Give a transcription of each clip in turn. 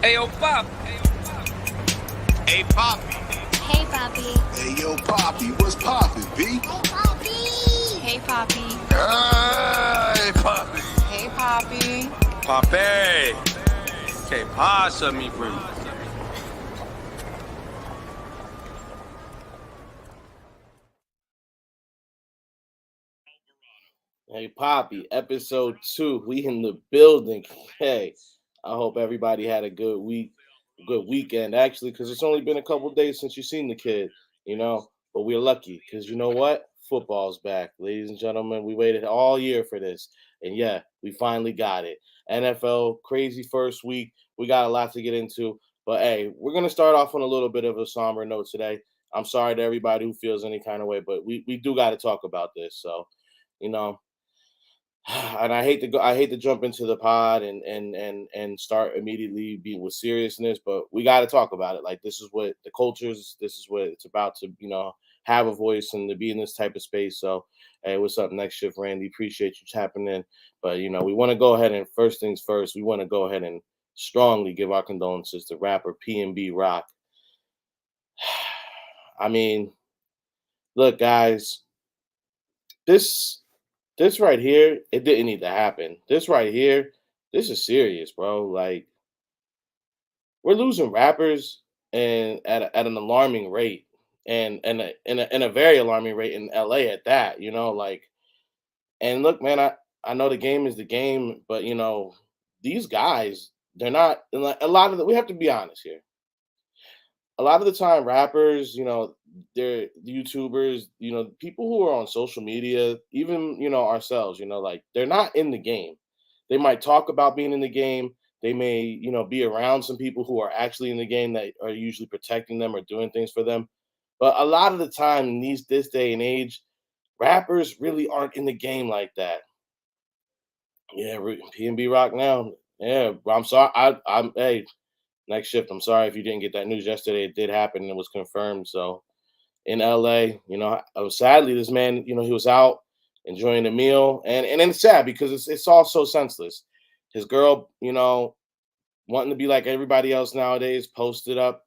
Hey, yo, Pop. Hey, Papi. Hey, Papi. Hey, yo, Papi, what's poppin', B? Hey, Papi. Hey, Papi. Hey, Papi. Hey, Papi. Papi. Que pasa, mi primo? Hey, Poppy, episode 2. We in the building. Hey, I hope everybody had a good weekend, actually, because it's only been a couple days since you've seen the kid, But we're lucky because you know what? Football's back. Ladies and gentlemen, we waited all year for this. And yeah, we finally got it. NFL, crazy first week. We got a lot to get into. But hey, we're going to start off on a little bit of a somber note today. I'm sorry to everybody who feels any kind of way, but we do got to talk about this. So, you know, and I hate to jump into the pod and start immediately being with seriousness, but we got to talk about it. Like, this is what the cultures, this is what it's about to, have a voice and to be in this type of space. So, hey, what's up, Next Shift, Randy? Appreciate you tapping in. But we want to go ahead and first things first, we want to go ahead and strongly give our condolences to rapper PNB Rock. I mean, look, guys, this this right here, it didn't need to happen. This right here, this is serious, bro. Like, we're losing rappers and at an alarming rate, and a very alarming rate in LA at that. Like, and look, man, I know the game is the game, but these guys, they're not. Like, a lot of we have to be honest here. A lot of the time, rappers, they're YouTubers, people who are on social media, even ourselves, like, they're not in the game. They might talk about being in the game. They may, be around some people who are actually in the game that are usually protecting them or doing things for them. But a lot of the time in this day and age, rappers really aren't in the game like that. Yeah, PNB Rock now. Yeah, I'm sorry. I'm hey, Next Shift. I'm sorry if you didn't get that news yesterday. It did happen and it was confirmed. So in LA, sadly this man, he was out enjoying a meal, and it's sad because it's all so senseless. His girl, wanting to be like everybody else nowadays, posted up,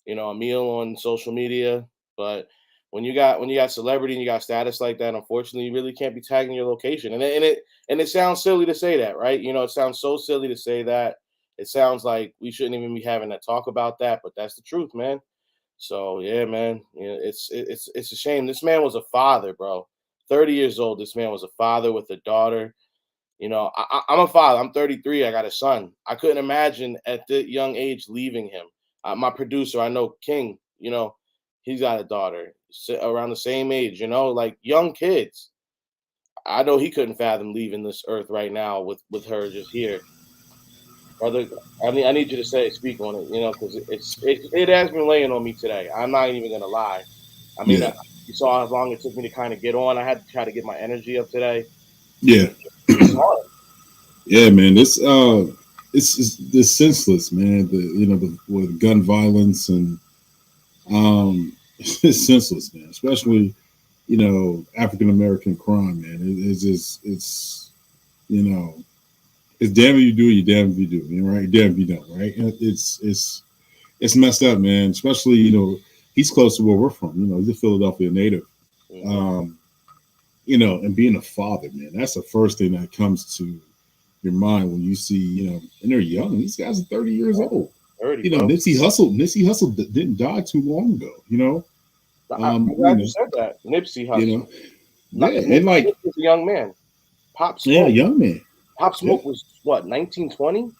a meal on social media. But when you got celebrity and you got status like that, unfortunately, you really can't be tagging your location. And it sounds silly to say that, right? It sounds so silly to say that. It sounds like we shouldn't even be having that talk about that, but that's the truth, man. So yeah, man, it's a shame. This man was a father, bro. 30 years old. This man was a father with a daughter. I'm a father. I'm 33. I got a son. I couldn't imagine at the young age leaving him. My producer, I know King. He's got a daughter around the same age. Like young kids. I know he couldn't fathom leaving this earth right now with her just here, brother. I need you to speak on it. Because it has been laying on me today. I'm not even gonna lie. I mean, Yeah, you saw how long it took me to kind of get on. I had to try to get my energy up today. yeah, It's hard. yeah, man. It's senseless, man. With gun violence and it's senseless, man. Especially African American crime, man. It's just you know it's damn if you do, you damn if you do, right? Damn if you don't, right? And it's messed up, man. Especially he's close to where we're from. He's a Philadelphia native. Mhm. Um, and being a father, man, that's the first thing that comes to your mind when you see, and they're young. These guys are 30 years Yeah, old. 30, bro. Nipsey Hussle didn't die too long ago. I'm You glad you know, said that. Nipsey you know, Hussle. Not, yeah, and Nip like, was a young man. Pop yeah, Smoke. young man, Pop yeah, Smoke was what, 1920?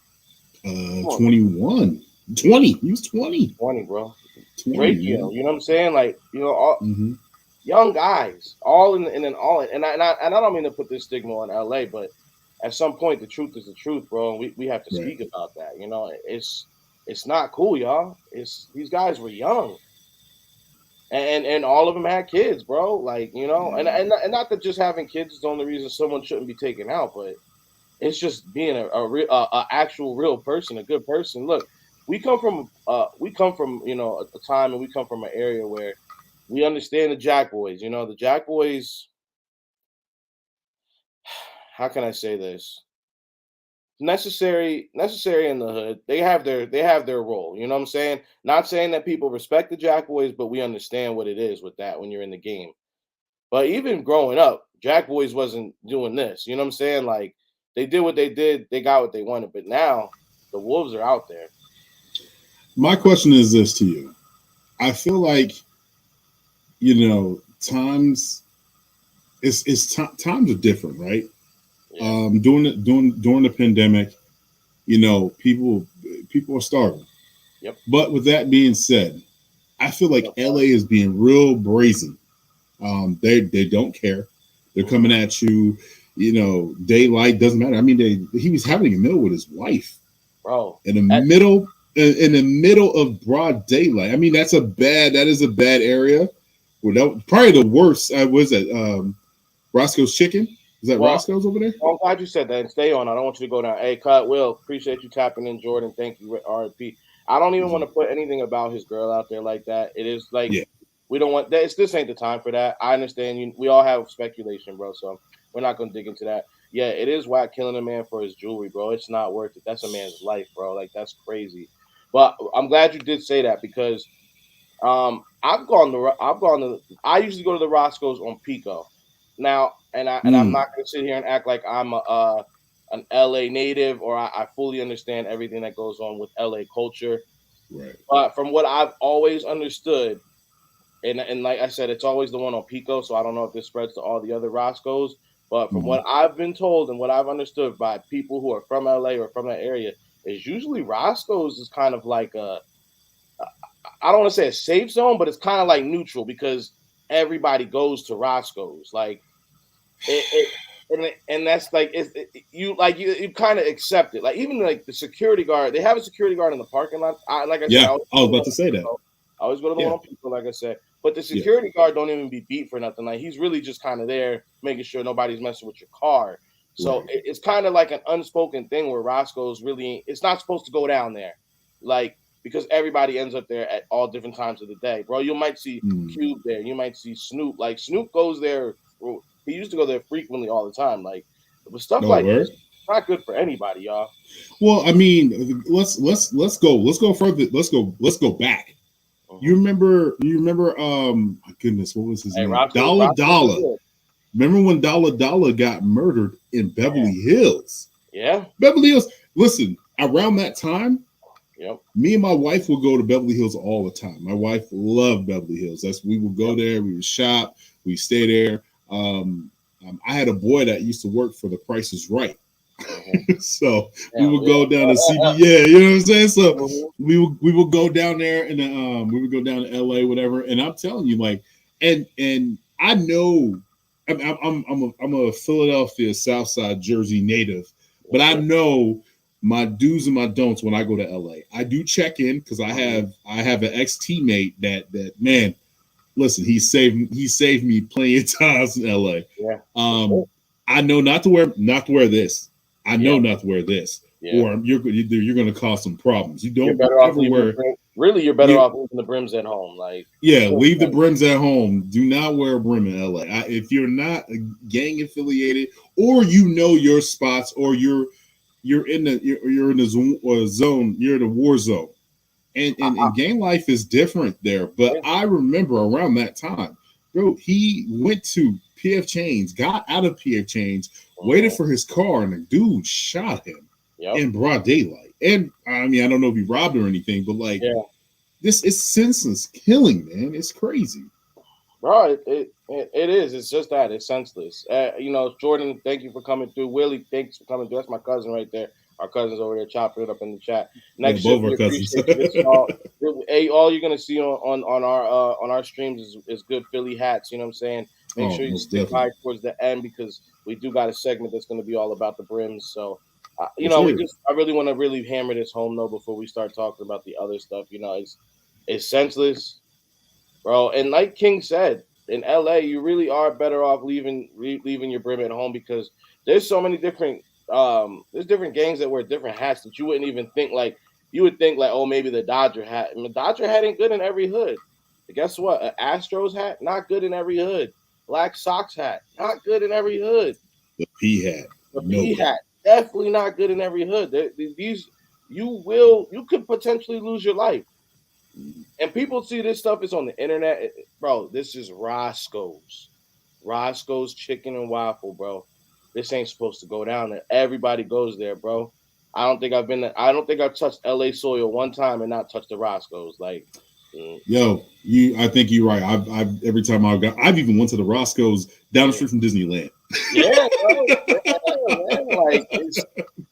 Come on, 21, 20. He was 20, 20, bro. 20, Drake, man. you know what I'm saying? Like, all Hmm. young guys, all in and all in. And I don't mean to put this stigma on LA, but at some point the truth is the truth, bro. And we have to Right. speak about that. It's not cool, y'all. It's these guys were young. And all of them had kids, bro. Like, and not that just having kids is the only reason someone shouldn't be taken out, but it's just being a actual real person, a good person. Look, we come from a time, and we come from an area where we understand the Jack Boys. The Jack Boys. How can I say this? necessary in the hood. They have their role. You know what I'm saying? Not saying that people respect the Jack Boys, but we understand what it is with that when you're in the game. But even growing up, Jack Boys wasn't doing this. You know what I'm saying? Like they did what they did, they got what they wanted. But now the wolves are out there. My question is this to you. I feel like, times times are different, right? Yeah. During the pandemic, people are starving. Yep. But with that being said, I feel like LA is being real brazen. They don't care. They're coming at you. Daylight doesn't matter. I mean, he was having a meal with his wife, bro, in the middle of broad daylight. I mean, that is a bad area. Well, probably the worst. Was it Roscoe's Chicken? Is that Roscoe's over there? I'm glad you said that. And stay on. I don't want you to go down. Hey, Cut, Will, appreciate you tapping in, Jordan. Thank you, RP. I don't even want to put anything about his girl out there like that. It is like we don't want that. This ain't the time for that. I understand. We all have speculation, bro. So we're not gonna dig into that. Yeah, it is whack killing a man for his jewelry, bro. It's not worth it. That's a man's life, bro. Like that's crazy. But I'm glad you did say that because I usually go to the Roscoe's on Pico. Now, and I'm not gonna sit here and act like I'm an LA native or I fully understand everything that goes on with LA culture. Right. But from what I've always understood, and like I said, it's always the one on Pico, so I don't know if this spreads to all the other Roscoe's. But from what I've been told and what I've understood by people who are from LA or from that area, is usually Roscoe's is kind of like I don't want to say a safe zone, but it's kind of like neutral because everybody goes to Roscoe's. Like and that's like you kind of accept it. Like even like the security guard, they have a security guard in the parking lot. I was about to say that. I always go to the one on people, like I said. But the security guard don't even be beat for nothing. Like he's really just kind of there, making sure nobody's messing with your car. So it's kind of like an unspoken thing where Roscoe's really it's not supposed to go down there, like because everybody ends up there at all different times of the day, bro. You might see Cube there, you might see Snoop. Like Snoop goes there. He used to go there frequently all the time. Like with stuff like this, it's not good for anybody, y'all. Well, I mean, let's go further. Let's go back. You remember? My goodness, what was his name? Dollar. Remember when Dollar got murdered in Beverly Hills? Yeah, Beverly Hills. Listen, around that time, me and my wife would go to Beverly Hills all the time. My wife loved Beverly Hills. We would go there. We would shop. We stay there. I had a boy that used to work for The Price is Right. So we would go down to CB, you know what I'm saying? So we would go down there and we would go down to LA, whatever. And I'm telling you, like, and I know I'm a Philadelphia Southside Jersey native, but I know my do's and my don'ts when I go to LA. I do check in because I have an ex teammate that man. Listen, he saved me plenty of times in LA. I know not to wear this. I know not to wear this, or you're going to cause some problems. You don't ever wear. You're better off leaving the brims at home. Like leave the brims at home. Do not wear a brim in LA. If you're not gang affiliated, or your spots, or you're in the zone, you're in a war zone, and gang life is different there. But I remember around that time, bro, he went to PF Chains, got out of PF Chains, waited for his car, and the dude shot him in broad daylight. And I mean, I don't know if he robbed or anything, but like, this is senseless killing, man. It's crazy, bro. It is. It's just that it's senseless. Jordan, thank you for coming through. Willie, thanks for coming through. That's my cousin right there. Our cousins over there chopping it up in the chat. Next, both our cousins. All you're gonna see on our streams is good Philly hats. You know what I'm saying? Make sure you stick by towards the end because we do got a segment that's going to be all about the brims. So, I really want to really hammer this home though before we start talking about the other stuff. It's senseless, bro. And like King said, in LA, you really are better off leaving your brim at home because there's so many different gangs that wear different hats that you wouldn't even think like. You would think like, oh, maybe the Dodger hat. And the Dodger hat ain't good in every hood. But guess what? An Astros hat, not good in every hood. Black Sox hat, not good in every hood. The P hat. definitely not good in every hood. These you could potentially lose your life. And people see this stuff is on the internet, bro. This is Roscoe's Chicken and Waffle, bro. This ain't supposed to go down there. Everybody goes there, bro. I don't think I've touched LA soil one time and not touched the Roscoe's. Like, Yo, I think you're right. I've every time I've even went to the Roscoe's down the street from Disneyland. yeah, bro. Yeah, man. Like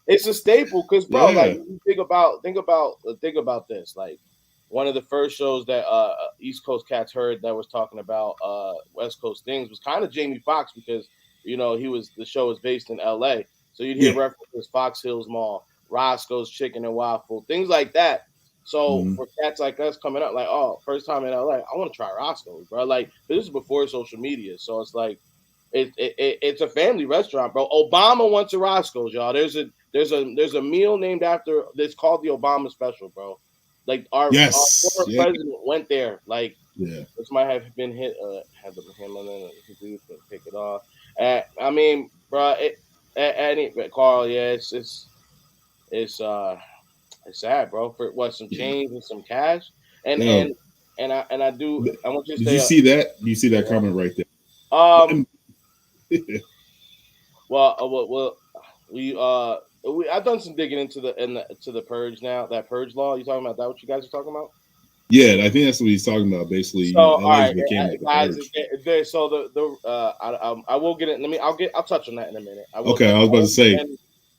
it's a staple because, bro, like you think about this. Like one of the first shows that East Coast cats heard that was talking about West Coast things was kind of Jamie Foxx because the show was based in LA. So you'd hear references Fox Hills Mall, Roscoe's Chicken and Waffle, things like that. So for cats like us coming up, like, oh, first time in LA, I want to try Roscoe's, bro. Like this is before social media, so it's like it's a family restaurant, bro. Obama went to Roscoe's, y'all. There's a meal named after this called the Obama Special, bro. Like our former president went there. Like this might have been hit had him on there. Pick it off. I mean, bro, Carl, yeah, it's sad, bro. For what, some change and some cash, I want you to did say. You see that? Do you see that comment right there? Well, I've done some digging into the purge now. That purge law, you talking about that? What you guys are talking about? Yeah, I think that's what he's talking about. Basically, so all right, guys. So I will get it. I'll touch on that in a minute. I was about to say.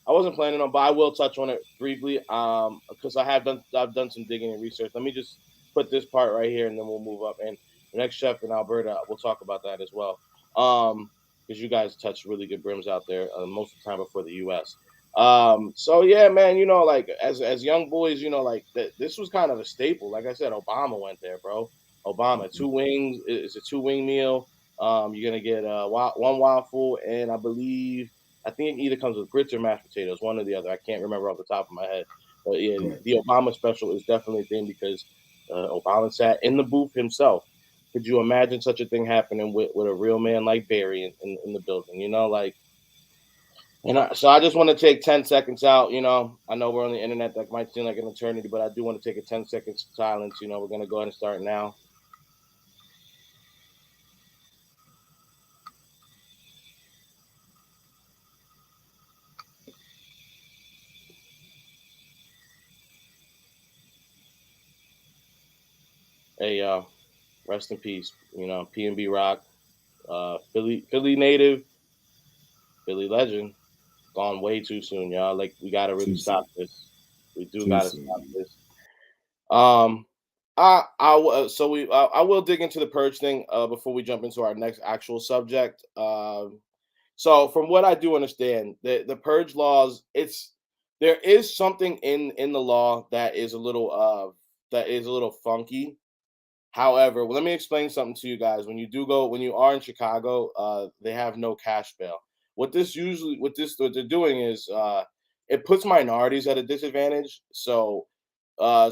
I wasn't planning on, but I will touch on it briefly. Because I've done some digging and research. Let me just put this part right here, and then we'll move up. And the next chef in Alberta, we'll talk about that as well. Because you guys touch really good brims out there most of the time before the U.S. So yeah, man, like as young boys, like this was kind of a staple. Like I said, Obama went there, bro. Obama, 2 wings. It's a 2-wing meal. You're gonna get one waffle, and I think it either comes with grits or mashed potatoes, one or the other. I can't remember off the top of my head, but yeah, the Obama special is definitely a thing because Obama sat in the booth himself. Could you imagine such a thing happening with a real man like Barry in the building? So I just want to take 10 seconds out. I know we're on the internet. That might seem like an eternity, but I do want to take a 10 seconds silence. We're going to go ahead and start now. Hey, rest in peace. PNB Rock, Philly native, Philly legend, gone way too soon, y'all. Like we gotta really stop this. We do gotta stop this. I will dig into the purge thing before we jump into our next actual subject. So from what I do understand, the purge laws, there is something in the law that is a little funky. However, let me explain something to you guys. When you are in Chicago, they have no cash bail. What they're doing is it puts minorities at a disadvantage. So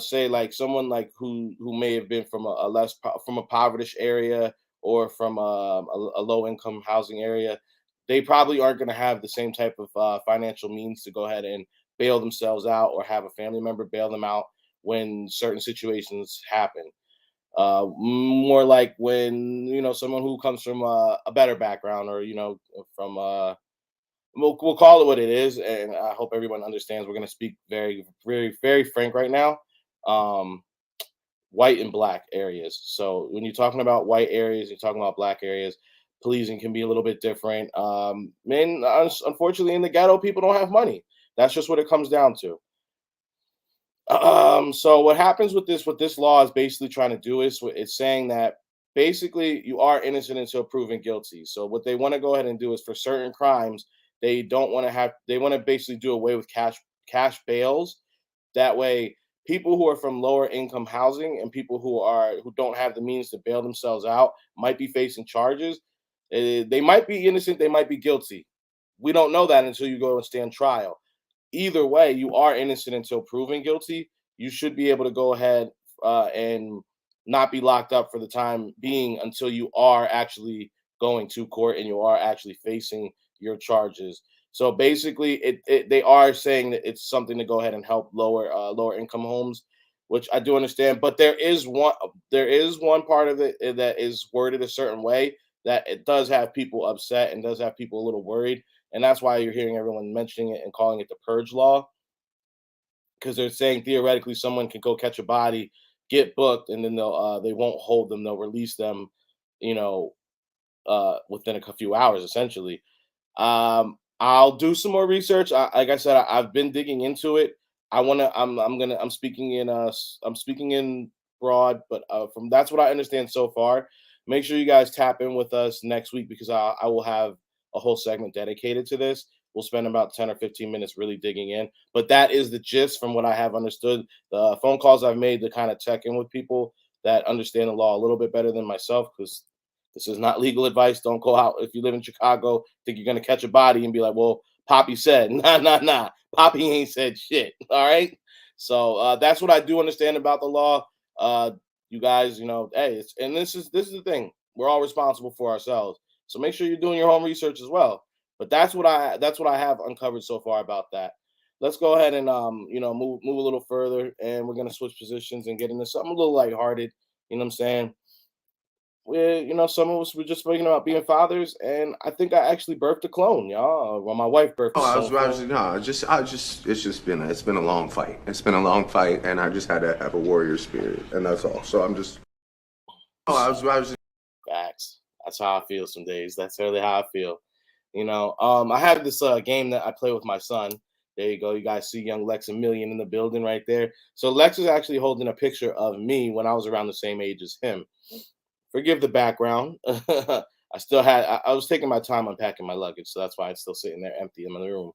say like someone like who may have been from from a impoverished area or from a low income housing area, they probably aren't going to have the same type of financial means to go ahead and bail themselves out or have a family member bail them out when certain situations happen. More like when someone who comes from a better background or from we'll call it what it is, and I hope everyone understands. We're going to speak very, very, very frank right now. White and black areas. So when you're talking about white areas, you're talking about black areas. Policing can be a little bit different. Men, unfortunately, in the ghetto, people don't have money. That's just what it comes down to. So what happens with this law is basically trying to do is it's saying that basically you are innocent until proven guilty. So what they want to go ahead and do is for certain crimes, they want to basically do away with cash bails. That way people who are from lower income housing and people who don't have the means to bail themselves out might be facing charges. They might be innocent, they might be guilty. We don't know that until you go and stand trial. Either way, you are innocent until proven guilty. You should be able to go ahead and not be locked up for the time being until you are actually going to court and you are actually facing your charges. So basically, they are saying that it's something to go ahead and help lower income homes, which I do understand. But there is one part of it that is worded a certain way that it does have people upset and does have people a little worried, and that's why you're hearing everyone mentioning it and calling it the purge law, because they're saying theoretically someone can go catch a body, get booked, and then they won't hold them. They'll release them, you know, within a few hours, essentially. I'll do some more research. Like I said, I've been digging into it. I'm speaking in I'm speaking in broad, but from that's what I understand so far. Make sure you guys tap in with us next week because I will have a whole segment dedicated to this. We'll spend about 10 or 15 minutes really digging in. But that is the gist from what I have understood. The phone calls I've made to kind of check in with people that understand the law a little bit better than myself, because this is not legal advice. Don't go out if you live in Chicago, think you're gonna catch a body and be like, "Well, Poppy said." Nah. Poppy ain't said shit. All right. So that's what I do understand about the law. Uh, you guys, hey, and this is the thing. We're all responsible for ourselves. So make sure you're doing your home research as well. But that's what I have uncovered so far about that. Let's go ahead and move a little further, and we're gonna switch positions and get into something a little lighthearted. You know what I'm saying? Some of us were just speaking about being fathers, and I think I actually birthed a clone, y'all. Well, my wife birthed a Oh, clone. no, it's just been a long fight. It's been a long fight, and I just had to have a warrior spirit, and that's all. So I'm just, oh, I was Facts. That's how I feel some days. That's really how I feel. I have this game that I play with my son. There you go. You guys see young Lex a million in the building right there. So Lex is actually holding a picture of me when I was around the same age as him. Forgive the background. I was taking my time unpacking my luggage, so that's why it's still sitting there empty in my room.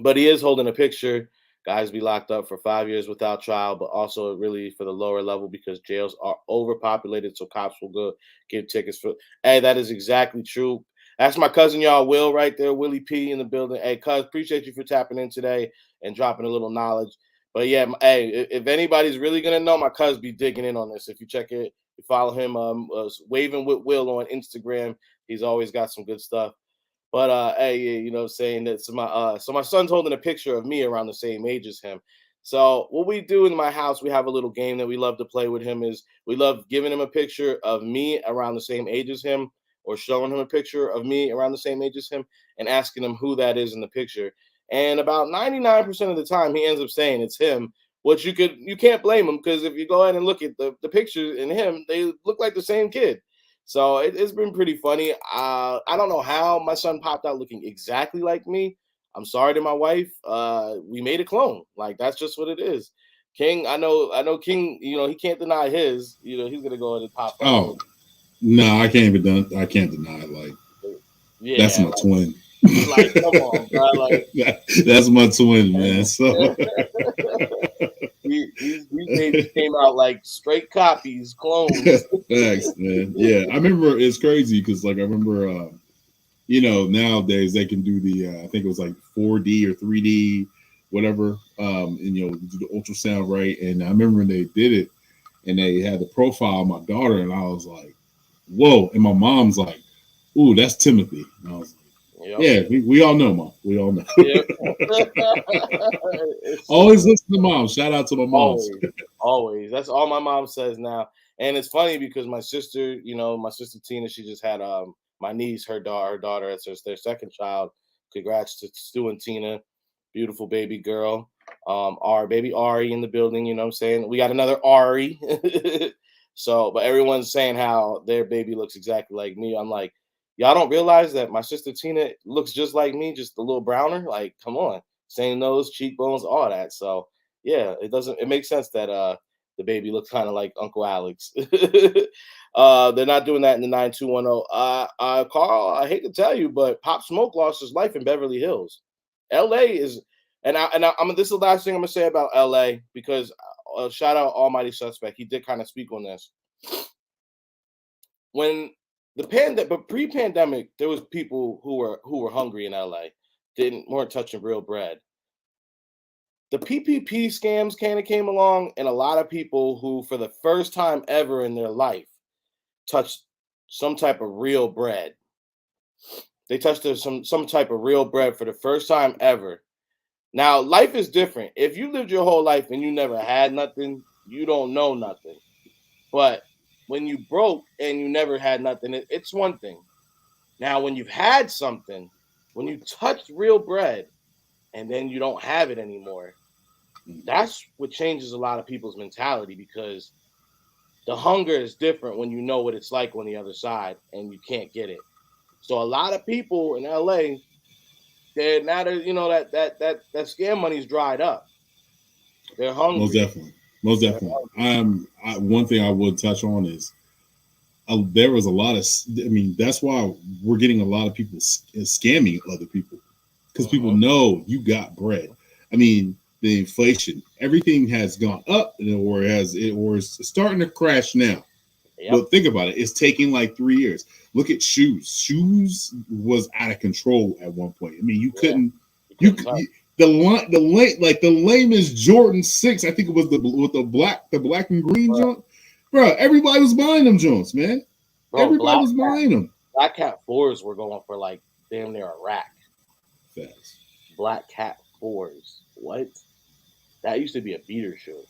But he is holding a picture. Guys be locked up for 5 years without trial, but also really for the lower level because jails are overpopulated, so cops will go give tickets for. Hey, that is exactly true. That's my cousin, y'all. Will right there, Willie P in the building. Hey, cuz, appreciate you for tapping in today and dropping a little knowledge. But yeah, hey, if anybody's really gonna know, my cuz be digging in on this. If you check it, you follow him, waving with Will on Instagram. He's always got some good stuff. But hey, yeah, what I'm saying, that so my son's holding a picture of me around the same age as him. So what we do in my house, we have a little game that we love to play with him. Is we love giving him a picture of me around the same age as him, or showing him a picture of me around the same age as him, and asking him who that is in the picture. And about 99% of the time, he ends up saying it's him. Which you can't blame him, because if you go ahead and look at the pictures in him, they look like the same kid. So it's been pretty funny. I don't know how my son popped out looking exactly like me. I'm sorry to my wife. We made a clone. Like, that's just what it is. King, I know King, he can't deny his, he's gonna go ahead and pop out. Oh no, I can't even done. I can't deny it. Like that's Yeah, my twin. like come on, bro. Like That's my twin, man. So these babies came out like straight copies, clones. thanks, man. Yeah, I remember it's crazy because like I remember, nowadays they can do the I think it was like 4D or 3D, whatever, and do the ultrasound, right? And I remember when they did it and they had the profile of my daughter, and I was like, whoa! And my mom's like, ooh, that's Timothy. And I was like, Yep. yeah, we all know, mom. We all know. Yep. Always listen to mom. Shout out to my moms. Always. That's all my mom says now. And it's funny because my sister, my sister Tina, she just had my niece, her daughter, it's their second child. Congrats to Stu and Tina, beautiful baby girl. Our baby Ari in the building. You know what I'm saying? We got another Ari. So, but everyone's saying how their baby looks exactly like me. I'm like, y'all don't realize that my sister Tina looks just like me, just a little browner. Like, come on, same nose, cheekbones, all that. So yeah, it makes sense that the baby looks kind of like Uncle Alex. They're not doing that in the 9210. Carl, I hate to tell you, but Pop Smoke lost his life in Beverly Hills. LA is, this is the last thing I'm gonna say about LA, because shout out Almighty Suspect. He did kind of speak on this. When but pre-pandemic, there was people who were hungry in LA, weren't touching real bread. The PPP scams kind of came along, and a lot of people who, for the first time ever in their life, touched some type of real bread. They touched some type of real bread for the first time ever. Now, life is different. If you lived your whole life and you never had nothing, you don't know nothing. But when you broke and you never had nothing, it's one thing. Now, when you've had something, when you touch real bread and then you don't have it anymore, that's what changes a lot of people's mentality because the hunger is different when you know what it's like on the other side and you can't get it. So a lot of people in LA, they're now that that scam money's dried up. They're Most hungry. definitely, most definitely. One thing I would touch on is there was a lot of. I mean, that's why we're getting a lot of people scamming other people because people know you got bread. I mean, the inflation, everything has gone up, or it's starting to crash now. Yep. But think about it; it's taking like 3 years. Look at shoes. Shoes was out of control at one point. I mean, you couldn't. The lamest Jordan 6, I think it was the black and green jump. Bro, everybody was buying them joints, man. Bro, Everybody was buying them. Black Cat 4s were going for like damn near a rack. Fast. Black Cat 4s. What? That used to be a beater shoe.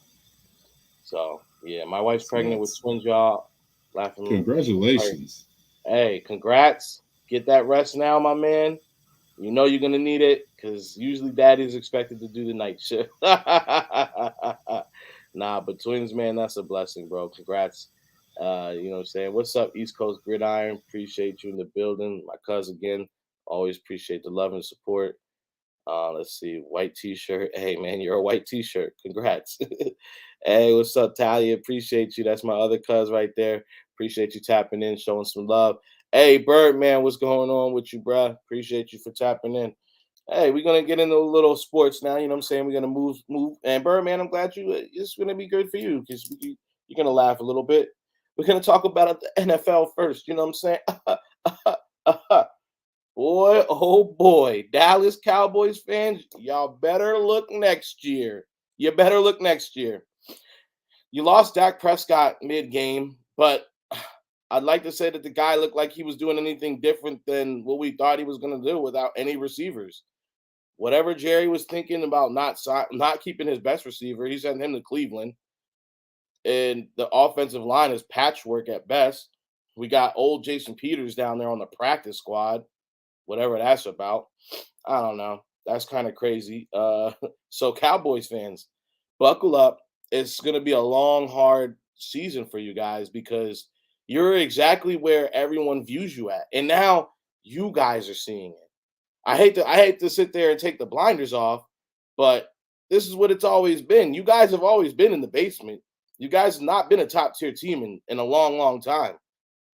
So yeah, my wife's pregnant with twins, y'all. Laughing. Congratulations. Hey, congrats. Get that rest now, my man. You know you're gonna need it because usually daddy's expected to do the night shift. Nah, but twins, man, that's a blessing, bro. Congrats. You know what I'm saying? What's up, East Coast Gridiron? Appreciate you in the building. My cousin again. Always appreciate the love and support. Let's see, white t-shirt. Hey man, you're a white t-shirt. Congrats. Hey, what's up, Talia? Appreciate you. That's my other cuz right there. Appreciate you tapping in, showing some love. Hey, Birdman, what's going on with you, bruh? Appreciate you for tapping in. Hey, we're gonna get into a little sports now. You know what I'm saying? We're gonna move. And Birdman, I'm glad it's gonna be good for you because you're gonna laugh a little bit. We're gonna talk about the NFL first. You know what I'm saying? Boy, oh boy, Dallas Cowboys fans, y'all better look next year. You better look next year. You lost Dak Prescott mid-game, but I'd like to say that the guy looked like he was doing anything different than what we thought he was going to do without any receivers. Whatever Jerry was thinking about not keeping his best receiver, he sent him to Cleveland. And the offensive line is patchwork at best. We got old Jason Peters down there on the practice squad. Whatever that's about. I don't know. That's kind of crazy. So Cowboys fans, buckle up. It's going to be a long, hard season for you guys because you're exactly where everyone views you at. And now you guys are seeing it. I hate to sit there and take the blinders off, but this is what it's always been. You guys have always been in the basement. You guys have not been a top tier team in a long, long time.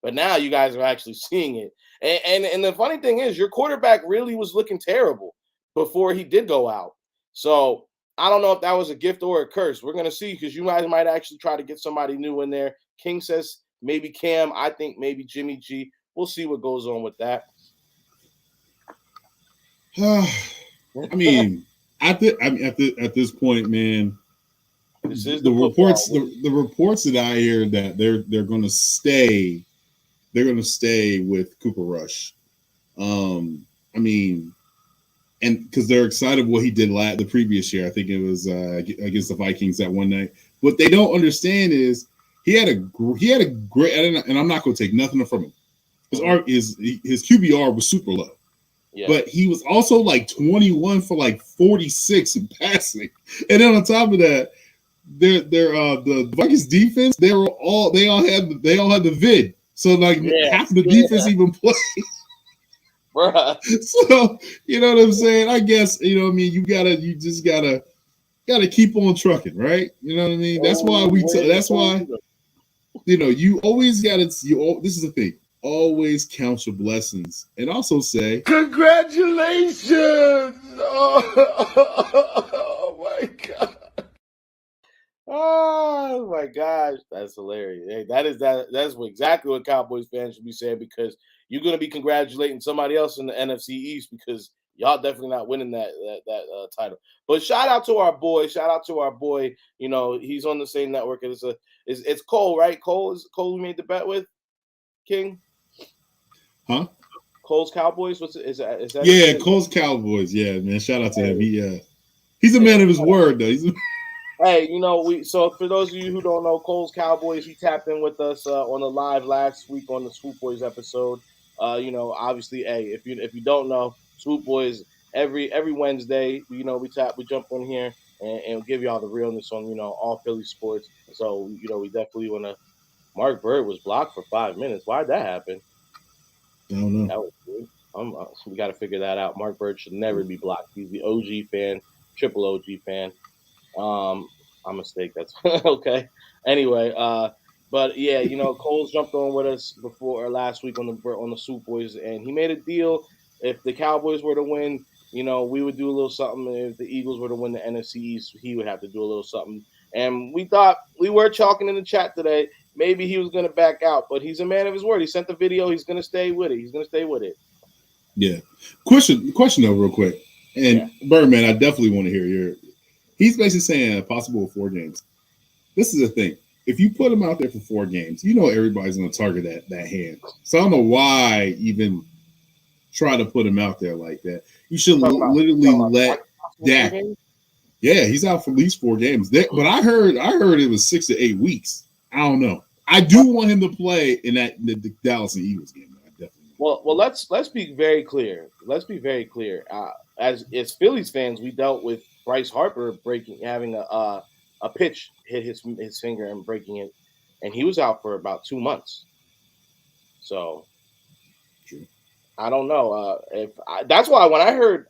But now you guys are actually seeing it. And the funny thing is, your quarterback really was looking terrible before he did go out. So I don't know if that was a gift or a curse. We're going to see because you guys might actually try to get somebody new in there. King says maybe Cam. I think maybe Jimmy G. We'll see what goes on with that. I mean, at this point, man, the reports that I hear that they're going to stay. They're going to stay with Cooper Rush. I mean, and because they're excited what he did the previous year. I think it was against the Vikings that one night. What they don't understand is he had a great, and I'm not going to take nothing from him. His QBR was super low. Yeah. But he was also like 21 for like 46 in passing. And then on top of that, the Vikings defense, they all had the vid. So like half of the defense even played. Bruh. So you know what I'm saying? I guess you know what I mean. You just gotta keep on trucking, right? You know what I mean? That's why that's why you know you always gotta. This is the thing. Always count your blessings and also say congratulations. Oh my god. Oh my gosh, that's hilarious. Hey, that's exactly what Cowboys fans should be saying because you're gonna be congratulating somebody else in the NFC East because y'all definitely not winning that title. But shout out to our boy. You know, he's on the same network. It's Cole, right? Cole who made the bet with King? Huh? Cole's Cowboys. What's it? Is that? Yeah, his Cole's Cowboys. Yeah, man. Shout out to him. He's a man of his word, though. Hey, so for those of you who don't know, Cole's Cowboys, he tapped in with us on the live last week on the Swoop Boys episode. Obviously, hey, if you don't know, Swoop Boys every Wednesday, we jump on here and give y'all the realness on all Philly sports. So we definitely want to. Mark Bird was blocked for 5 minutes. Why'd that happen? I don't know. That was weird. We got to figure that out. Mark Bird should never be blocked. He's the OG fan, triple OG fan. My mistake. That's okay. Anyway, but yeah, Cole's jumped on with us before or last week on the Swoop Boys, and he made a deal. If the Cowboys were to win, we would do a little something. If the Eagles were to win the NFC East, he would have to do a little something. And we thought we were talking in the chat today. Maybe he was going to back out, but he's a man of his word. He sent the video. He's going to stay with it. He's going to stay with it. Yeah. Question though, real quick. And Birdman, I definitely want to hear your. He's basically saying possible 4 games. This is the thing. If you put him out there for 4 games, everybody's going to target that hand. So I don't know why even try to put him out there like that. You should literally let Dak. Yeah, he's out for at least 4 games. But I heard it was 6 to 8 weeks. I don't know. I do want him to play in the Dallas and Eagles game. I definitely. Well, let's be very clear. Let's be very clear. As Phillies fans, we dealt with Bryce Harper having a pitch hit his finger and breaking it, and he was out for about 2 months. So, true. I don't know. That's why when I heard,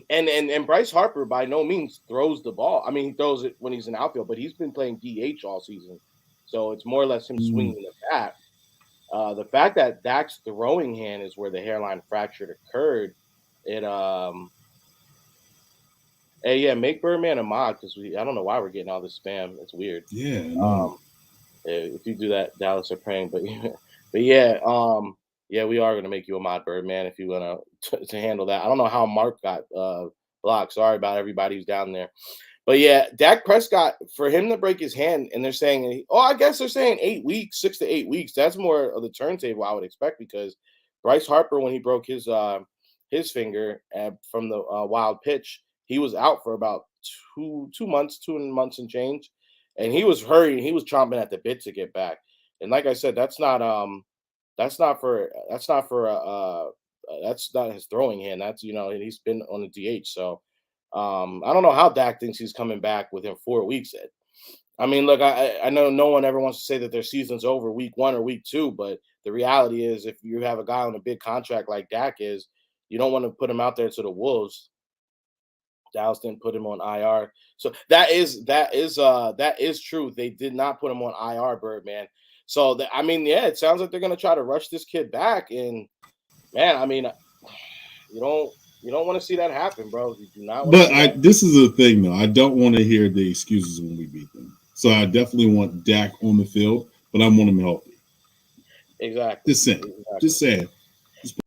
and Bryce Harper by no means throws the ball. I mean, he throws it when he's in outfield, but he's been playing DH all season, so it's more or less him swinging the bat. The fact that Dak's throwing hand is where the hairline fracture occurred. Hey, yeah, make Birdman a mod because I don't know why we're getting all this spam. It's weird. Yeah. No. If you do that, Dallas are praying. But yeah, we are gonna make you a mod, Birdman, if you wanna to handle that. I don't know how Mark got blocked. Sorry about everybody who's down there. But yeah, Dak Prescott, for him to break his hand, and they're saying, I guess they're saying 8 weeks, 6 to 8 weeks. That's more of the turntable I would expect because Bryce Harper, when he broke his finger from the wild pitch, he was out for about 2 months and change, and he was hurrying. He was chomping at the bit to get back. And like I said, that's not his throwing hand. That's he's been on the DH. So I don't know how Dak thinks he's coming back within 4 weeks. I mean, look, I know no one ever wants to say that their season's over week 1 or week 2, but the reality is if you have a guy on a big contract like Dak is, you don't want to put him out there to the Wolves. Dallas didn't put him on IR. So that is true. They did not put him on IR, Birdman. So it sounds like they're gonna try to rush this kid back. And man, I mean, you don't want to see that happen, bro. You do not. But this is the thing, though. I don't want to hear the excuses when we beat them. So I definitely want Dak on the field, but I want him healthy. Exactly. Just saying.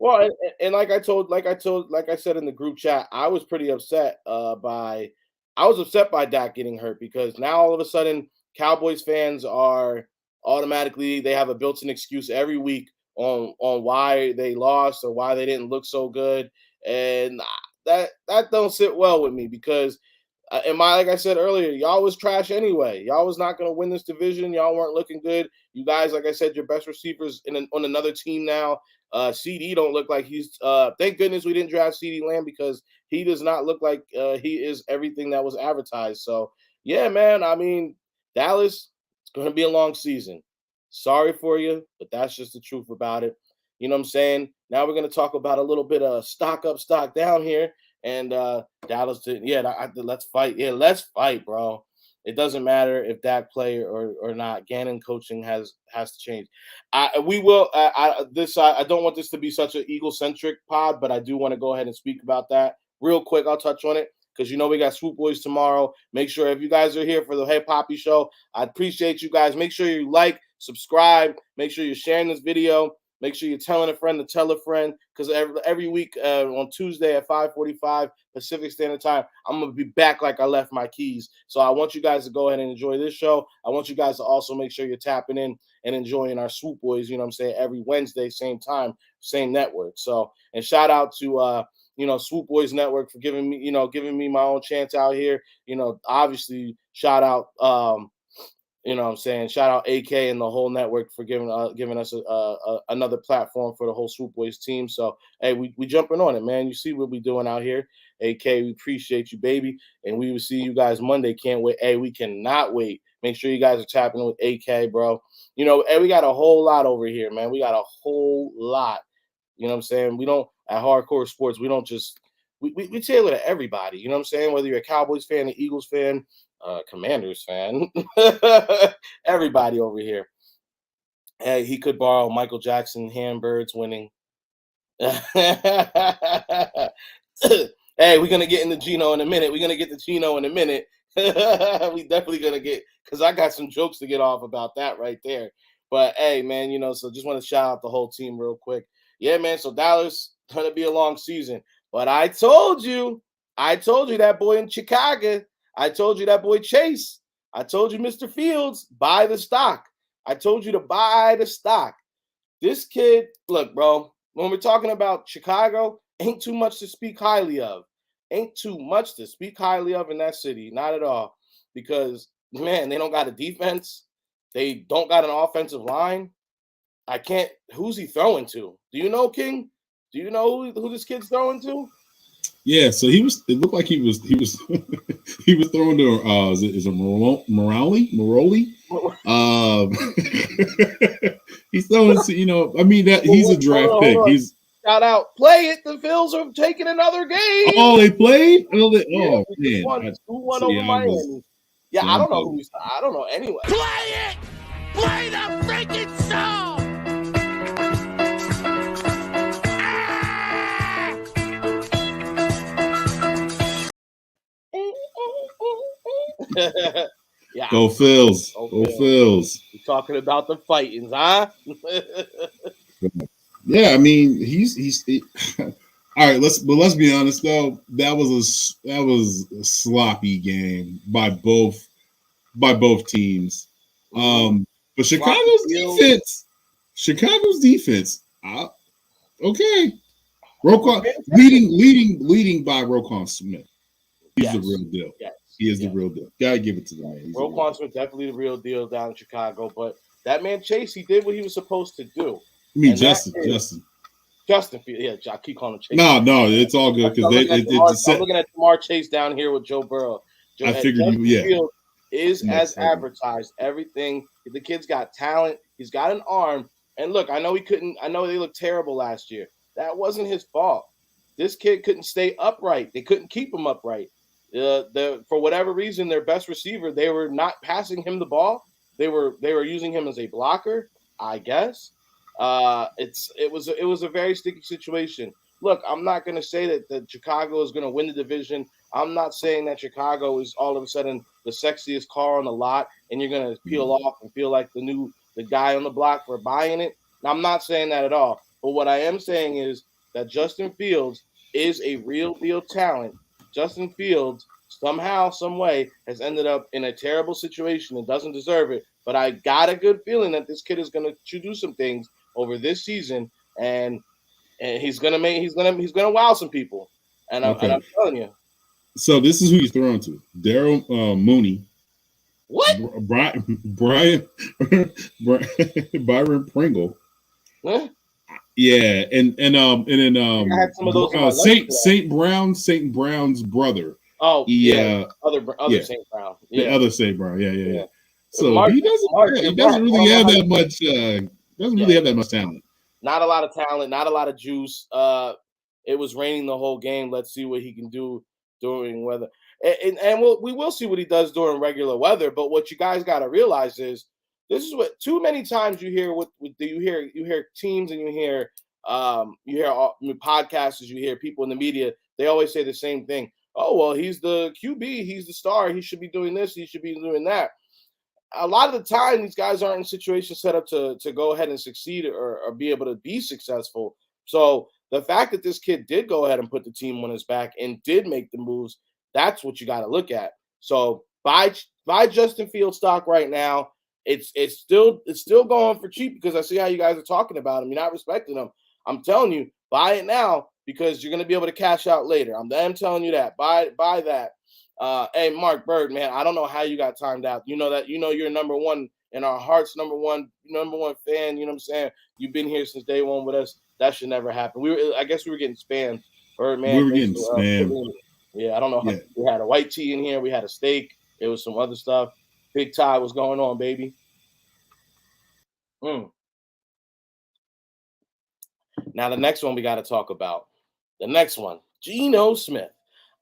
Well, and like I said in the group chat, I was pretty upset by Dak getting hurt because now all of a sudden Cowboys fans are automatically they have a built-in excuse every week on why they lost or why they didn't look so good, and that don't sit well with me because like I said earlier, y'all was trash anyway. Y'all was not going to win this division. Y'all weren't looking good. You guys, like I said, your best receivers on another team now. CD don't look like he's. Thank goodness we didn't draft CD Lamb because he does not look like he is everything that was advertised. So yeah, man. I mean, Dallas, it's going to be a long season. Sorry for you, but that's just the truth about it. You know what I'm saying? Now we're going to talk about a little bit of stock up, stock down here. And Dallas did, let's fight. Yeah, let's fight, bro. It doesn't matter if Dak play or not. Gannon coaching has to change. I don't want this to be such an Eagle-centric pod, but I do want to go ahead and speak about that real quick. I'll touch on it because we got Swoop Boys tomorrow. Make sure if you guys are here for the Hey Papi show, I appreciate you guys. Make sure you like, subscribe. Make sure you're sharing this video. Make sure you're telling a friend to tell a friend, because every week on Tuesday at 5:45 Pacific Standard Time, I'm going to be back like I left my keys. So I want you guys to go ahead and enjoy this show. I want you guys to also make sure you're tapping in and enjoying our Swoop Boys, you know what I'm saying, every Wednesday, same time, same network. So, and shout out to Swoop Boys Network for giving me my own chance out here. Obviously, shout out shout out AK and the whole network for giving us another platform for the whole Swoop Boys team. So hey, we jumping on it, man. You see what we doing out here. AK, we appreciate you, baby, and we will see you guys Monday. Can't wait. Hey, we cannot wait. Make sure you guys are tapping in with AK, bro. And we got a whole lot over here, man. We got a whole lot. You know what I'm saying? We don't, at Hardcore Sports, we don't just we tailor to everybody. You know what I'm saying? Whether you're a Cowboys fan, an Eagles fan, Commanders fan, everybody over here. Hey, he could borrow Michael Jackson Handbirds winning. Hey, we're gonna get into Gino in a minute. We're gonna get to Gino in a minute. We definitely gonna get, because I got some jokes to get off about that right there. But hey, man, so just want to shout out the whole team real quick. Yeah, man. So Dallas gonna be a long season, but I told you that boy in Chicago. I told you that boy Chase. I told you, Mr. Fields, buy the stock. I told you to buy the stock. This kid, look, bro. When we're talking about Chicago, ain't too much to speak highly of. Ain't too much to speak highly of in that city, not at all. Because man, they don't got a defense. They don't got an offensive line. Who's he throwing to? Do you know, King? Do you know who this kid's throwing to? Yeah, so it looked like he was he was throwing to is it Morali? He's throwing to, I mean, that he's a draft pick. He's shout out, play it. The Phils are taking another game. Oh, they played? Man. 2-1 over Miami. I don't know who I don't know anyway. Play it! Play the freaking song! Yeah. Go Phils. Go Phils. We're talking about the fightings, huh? Yeah, I mean, he's all right. Let's be honest though. That was a sloppy game by both teams. But Chicago's defense. Okay. Roquan leading by Roquan Smith. He's the real deal. Yes. He is the real deal. Gotta give it to the man. Roquan Smith definitely the real deal down in Chicago. But that man Chase, he did what he was supposed to do. I mean, Justin Fields. Yeah, I keep calling him Chase. No, it's all good because I'm looking at Jamar Chase down here with Joe Burrow. I figured Fields is as advertised. Everything. The kid's got talent. He's got an arm. And look, I know they looked terrible last year. That wasn't his fault. This kid couldn't stay upright. They couldn't keep him upright. For whatever reason, their best receiver, they were not passing him the ball. They were using him as a blocker, I guess. It was a very sticky situation. Look, I'm not going to say that Chicago is going to win the division. I'm not saying that Chicago is all of a sudden the sexiest car on the lot and you're going to peel off and feel like the guy on the block for buying it. I'm not saying that at all. But what I am saying is that Justin Fields is a real deal talent. Justin Fields somehow, some way has ended up in a terrible situation and doesn't deserve it. But I got a good feeling that this kid is going to do some things over this season, and he's gonna wow some people. And I'm telling you. So this is who he's throwing to: Daryl Mooney. What? Byron Pringle. Huh? Yeah, and then I had some of those Saint Brown's brother. Oh yeah, other Saint Brown. Yeah. The other Saint Brown. Yeah. So he doesn't really have that much. Doesn't really have that much talent. Not a lot of talent. Not a lot of juice. It was raining the whole game. Let's see what he can do during weather, and we will see what he does during regular weather. But what you guys got to realize is this is what too many times you hear. You hear teams and you hear podcasters. You hear people in the media. They always say the same thing. Oh well, he's the QB. He's the star. He should be doing this. He should be doing that. a lot of the time these guys aren't in situations set up to go ahead and succeed or be able to be successful. So the fact that this kid did go ahead and put the team on his back and did make the moves, that's what you got to look at. So buy Justin Fields stock right now. It's still going for cheap because I see how you guys are talking about him. You're not respecting him. I'm telling you, buy it now because you're going to be able to cash out later. I'm telling you that. Buy that. Hey, Mark Bird, man, I don't know how you got timed out. You know that you're number one in our hearts, number one fan. You know what I'm saying? You've been here since day one with us. That should never happen. I guess we were getting spammed. Bird, man, we were getting spammed. Yeah, I don't know. Yeah. We had a white tea in here. We had a steak. There was some other stuff. Big tie was going on, baby. Now the next one we got to talk about. The next one, Geno Smith.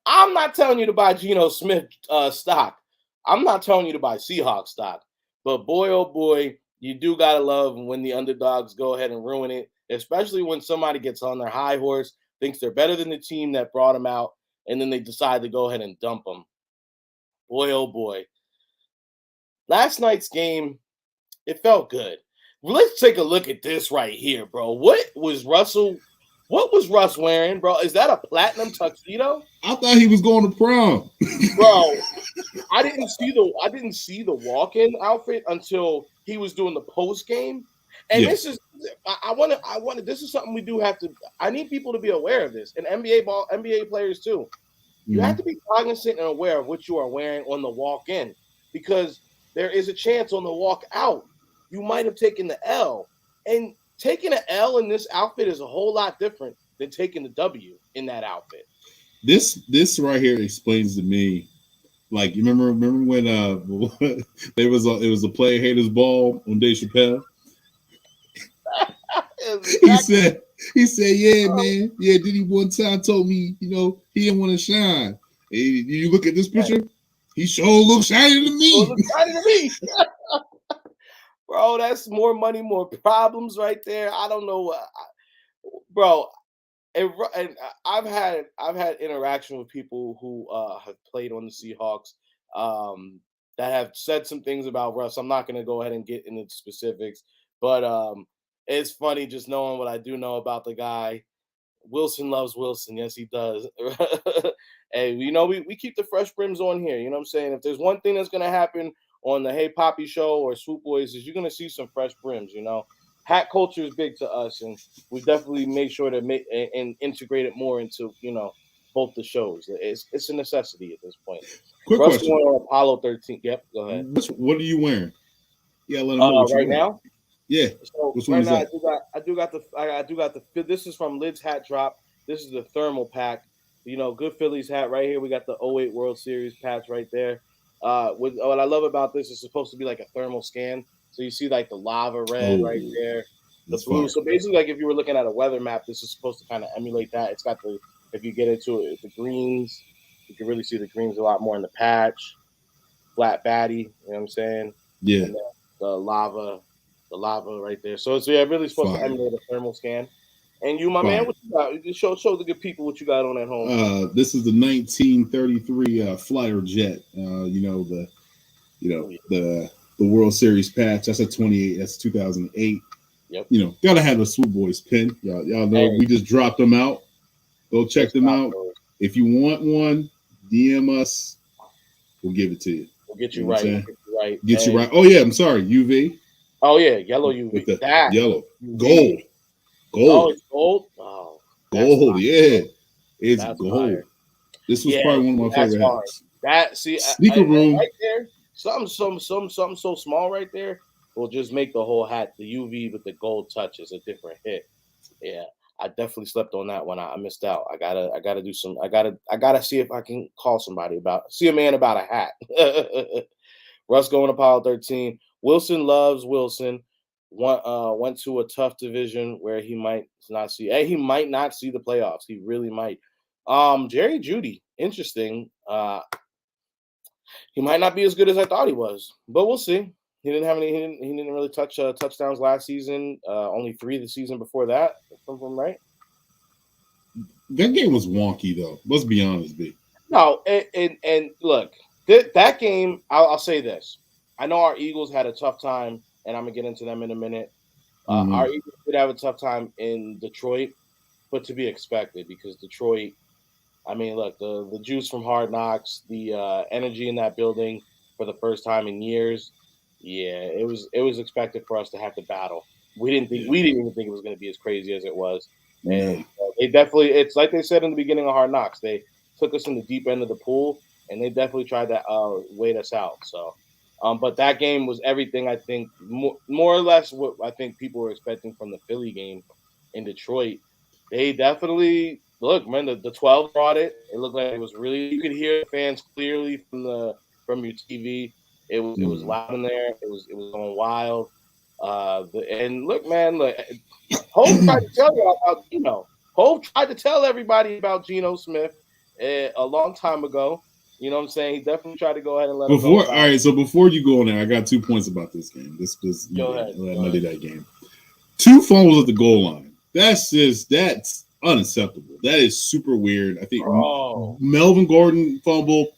I'm not telling you to buy Geno Smith stock. I'm not telling you to buy Seahawks stock. But boy, oh boy, you do got to love when the underdogs go ahead and ruin it, especially when somebody gets on their high horse, thinks they're better than the team that brought them out, and then they decide to go ahead and dump them. Boy, oh boy. Last night's game, it felt good. Let's take a look at this right here, bro. What was Russ wearing, bro? Is that a platinum tuxedo? I thought he was going to prom. Bro, I didn't see the walk-in outfit until he was doing the post game. And Yeah. this is this is something we do have to. I need people to be aware of this, and NBA players too. You have to be cognizant and aware of what you are wearing on the walk-in, because there is a chance on the walk out you might have taken the L, and taking an L in this outfit is a whole lot different than taking the W in that outfit. This right here explains to me, like, you remember when it was a Player Haters Ball on Dave Chappelle. He said, yeah, man, yeah. Diddy one time told me, he didn't want to shine. Hey, you look at this picture, he sure looks shiny to me. Bro, that's more money, more problems right there. I don't know, bro. And I've had interaction with people who have played on the Seahawks that have said some things about Russ. I'm not going to go ahead and get into specifics, but it's funny just knowing what I do know about the guy. Wilson loves Wilson. Yes, he does. Hey, we keep the fresh brims on here. You know what I'm saying? If there's one thing that's going to happen on the Hey Papi show or Swoop Boys, is you're going to see some fresh brims. Hat culture is big to us, and we definitely make sure to make and integrate it more into both the shows. It's a necessity at this point. Quick Russ question. going on Apollo 13. Yep, go ahead. What are you wearing? Yeah, let him know what right you're now. Yeah. So Which one right is now, that? I do got the. This is from Lid's Hat Drop. This is the thermal pack. Good Phillies hat right here. We got the 08 World Series patch right there. What I love about this is supposed to be like a thermal scan. So you see like the lava red right there, the blue. Fire. So basically, like if you were looking at a weather map, this is supposed to kind of emulate that. It's got if you get into it, the greens, you can really see the greens a lot more in the patch. Flat batty, you know what I'm saying? Yeah. And the lava right there. So it's really supposed Fire. to emulate a thermal scan. And you, my Fire. man, what you got? You show the good people what you got on at home. This is the 1933 Flyer Jet. The World Series patch. That's a 28. That's 2008. Yep. Gotta have a Swoop Boys pin. Y'all know we just dropped them out. Go check them out. If you want one, DM us. We'll give it to you. We'll get you right. Get you right. Oh yeah, I'm sorry. UV. Oh yeah, yellow UV. With the that yellow. UV. Gold. Oh, it's gold. Oh, gold. Yeah, it's gold. Fire. This was probably one of my favorite hats. Sneaker room right there. Something so small right there will just make the whole hat. The UV with the gold touch is a different hit. Yeah, I definitely slept on that one. I missed out. I gotta do some. I gotta see if I can call somebody see a man about a hat. Russ going to Apollo 13. Wilson loves Wilson. Went to a tough division where he might not see. He might not see the playoffs. He really might. Jerry Jeudy, interesting. He might not be as good as I thought he was, but we'll see. He didn't have any. He didn't really touch touchdowns last season. Only 3 the season before that. From right. That game was wonky though. Let's be honest, B. No, and look, that game. I'll say this: I know our Eagles had a tough time, and I'm gonna get into them in a minute. Our Mhm. Eagles did have a tough time in Detroit, but to be expected because Detroit. I mean, look, the juice from Hard Knocks, the energy in that building for the first time in years. Yeah, it was expected for us to have to battle. Yeah. We didn't even think it was going to be as crazy as it was, and Nah. they definitely. It's like they said in the beginning of Hard Knocks. They took us in the deep end of the pool, and they definitely tried to wait us out. So, but that game was everything. I think more or less what I think people were expecting from the Philly game in Detroit. They definitely look, man. The 12 brought it. It looked like it was really. You could hear the fans clearly from your TV. It was Mhm. loud in there. It was going wild. And look, man, look. Hope tried to tell you about Geno. Hope tried to tell everybody about Geno Smith a long time ago. You know what I'm saying? He definitely tried to go ahead and let him know All about. right. So before you go on there, I got 2 points about this game. This Go Monday, ahead. Go Monday ahead. night game. 2 fumbles at the goal line. That's unacceptable. That is super weird. I think Bro. Melvin Gordon fumbled,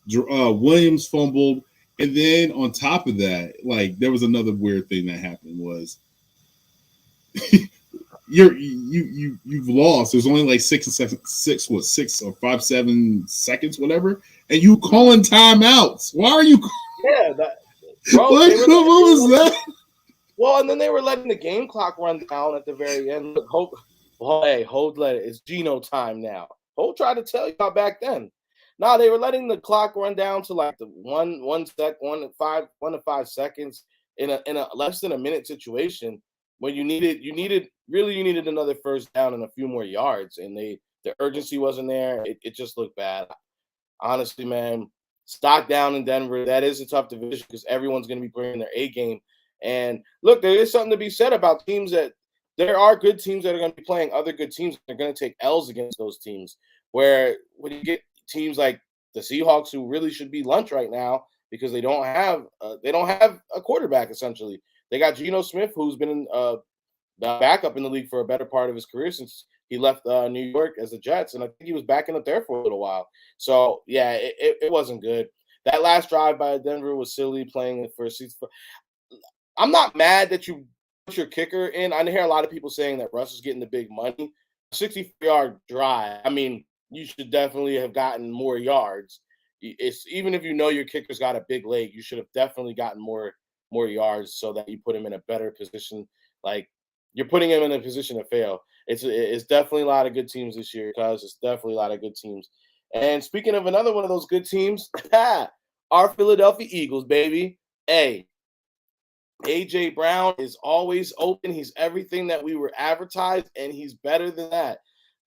Williams fumbled, and then on top of that, like there was another weird thing that happened was you've lost. There's only like 6 or 5 7 seconds, whatever, and you calling timeouts. Why are you? Yeah, bro. What was that? Well, and then they were letting the game clock run down at the very end. Look, hold, let it. It's Geno time now. Hope tried to tell y'all back then. Nah, they were letting the clock run down to like the 1 to 5 seconds in a less than a minute situation when you needed another first down and a few more yards, and the urgency wasn't there. It just looked bad. Honestly, man, stock down in Denver. That is a tough division because everyone's going to be bringing their A game. And look, there is something to be said about teams that there are good teams that are going to be playing other good teams. They're going to take L's against those teams. Where when you get teams like the Seahawks, who really should be lunch right now because they don't have a quarterback essentially. They got Geno Smith, who's been the backup in the league for a better part of his career since he left New York as the Jets, and I think he was backing up there for a little while. So yeah, it wasn't good. That last drive by Denver was silly, playing the first seats. I'm not mad that you put your kicker in. I hear a lot of people saying that Russ is getting the big money. 64-yard drive. I mean, you should definitely have gotten more yards. It's even if you know your kicker's got a big leg, you should have definitely gotten more yards so that you put him in a better position. Like you're putting him in a position to fail. It's definitely a lot of good teams this year, because it's definitely a lot of good teams. And speaking of another one of those good teams, our Philadelphia Eagles, baby. Hey, AJ Brown is always open. He's everything that we were advertised, and he's better than that.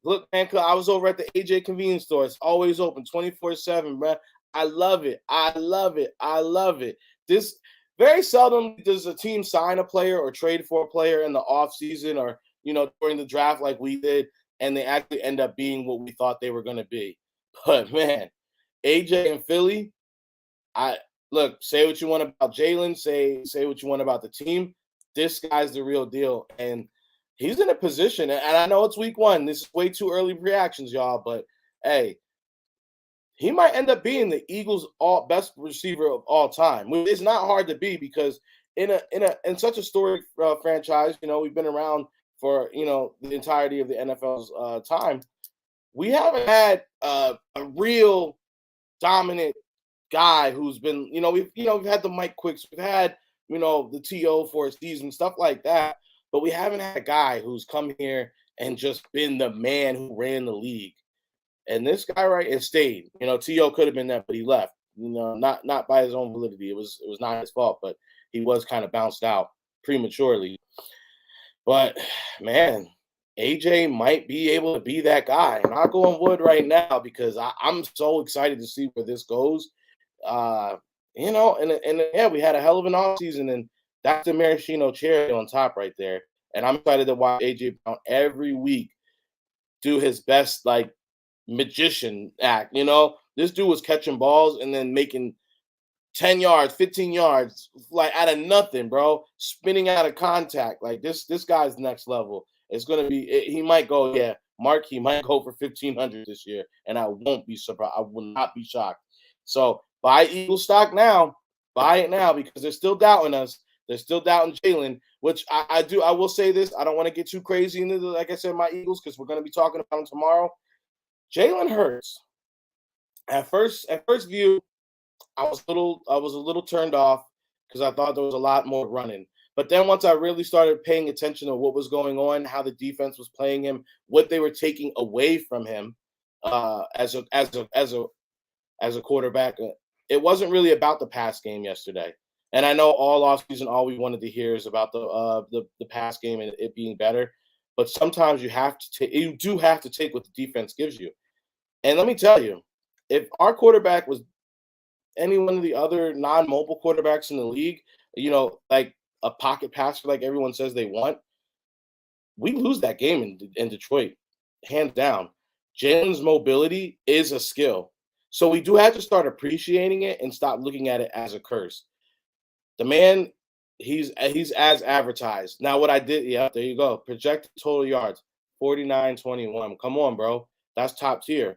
Look, man, I was over at the AJ convenience store. It's always open 24/7, man. I love it. I love it. I love it. This very seldom does a team sign a player or trade for a player in the offseason or during the draft like we did, and they actually end up being what we thought they were going to be. But man, AJ and Philly, I look, say what you want about Jalen, say what you want about the team. This guy's the real deal. And he's in a position, and I know it's week one. This is way too early reactions, y'all. But hey, he might end up being the Eagles' all best receiver of all time. It's not hard to be because in such a storied franchise, we've been around for the entirety of the NFL's time. We haven't had a real dominant guy who's been, we've had the Mike Quicks, we've had, the TO for a season, stuff like that, but we haven't had a guy who's come here and just been the man who ran the league. And this guy, right, and stayed. TO could have been that, but he left. Not by his own validity. It was not his fault, but he was kind of bounced out prematurely. But man, AJ might be able to be that guy. I'm not going wood right now because I'm so excited to see where this goes. Uh, and yeah, we had a hell of an offseason, and that's the maraschino cherry on top right there. And I'm excited to watch AJ Brown every week do his best, like, magician act. This dude was catching balls and then making 10 yards, 15 yards, like out of nothing, bro. Spinning out of contact. Like this guy's next level. It's gonna be he might go, yeah, Mark, he might go for 1,500 this year, and I won't be surprised. I will not be shocked. So buy Eagle stock now. Buy it now because they're still doubting us. They're still doubting Jalen, which I do. I will say this. I don't want to get too crazy into the, like I said, my Eagles, because we're going to be talking about them tomorrow. Jalen Hurts. At first view, I was a little turned off because I thought there was a lot more running. But then once I really started paying attention to what was going on, how the defense was playing him, what they were taking away from him as a quarterback, it wasn't really about the pass game yesterday. And I know all offseason, all we wanted to hear is about the pass game and it being better. But sometimes you do have to take what the defense gives you. And let me tell you, if our quarterback was any one of the other non-mobile quarterbacks in the league, like a pocket passer, like everyone says they want, we lose that game in Detroit, hands down. Jalen's mobility is a skill. So we do have to start appreciating it and stop looking at it as a curse. The man, he's as advertised. Now what I did, yeah, there you go. Projected total yards, 49-21. Come on, bro. That's top tier.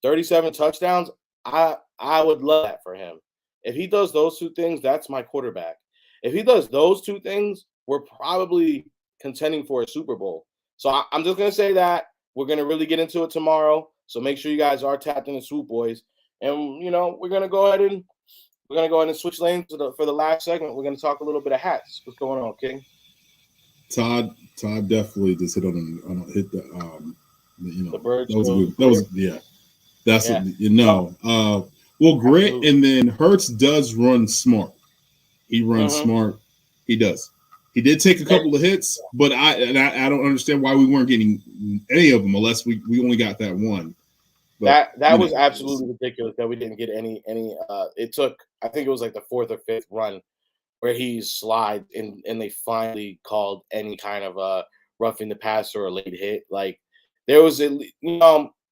37 touchdowns. I would love that for him. If he does those two things, that's my quarterback. If he does those two things, we're probably contending for a Super Bowl. So I'm just going to say that. We're going to really get into it tomorrow. So make sure you guys are tapped in the Swoop Boys. And, we're going to go ahead and switch lanes for the last segment. We're going to talk a little bit of hats. What's going on, King? Todd definitely just hit hit the the birds. That was yeah. That's it. Well, great. And then Hurts does run smart. He runs smart. He does. He did take a couple of hits, but I don't understand why we weren't getting any of them unless we only got that one. But, that was absolutely ridiculous that we didn't get any. It took, I think it was like the fourth or fifth run where he slid and they finally called any kind of roughing the passer or a late hit. Like there was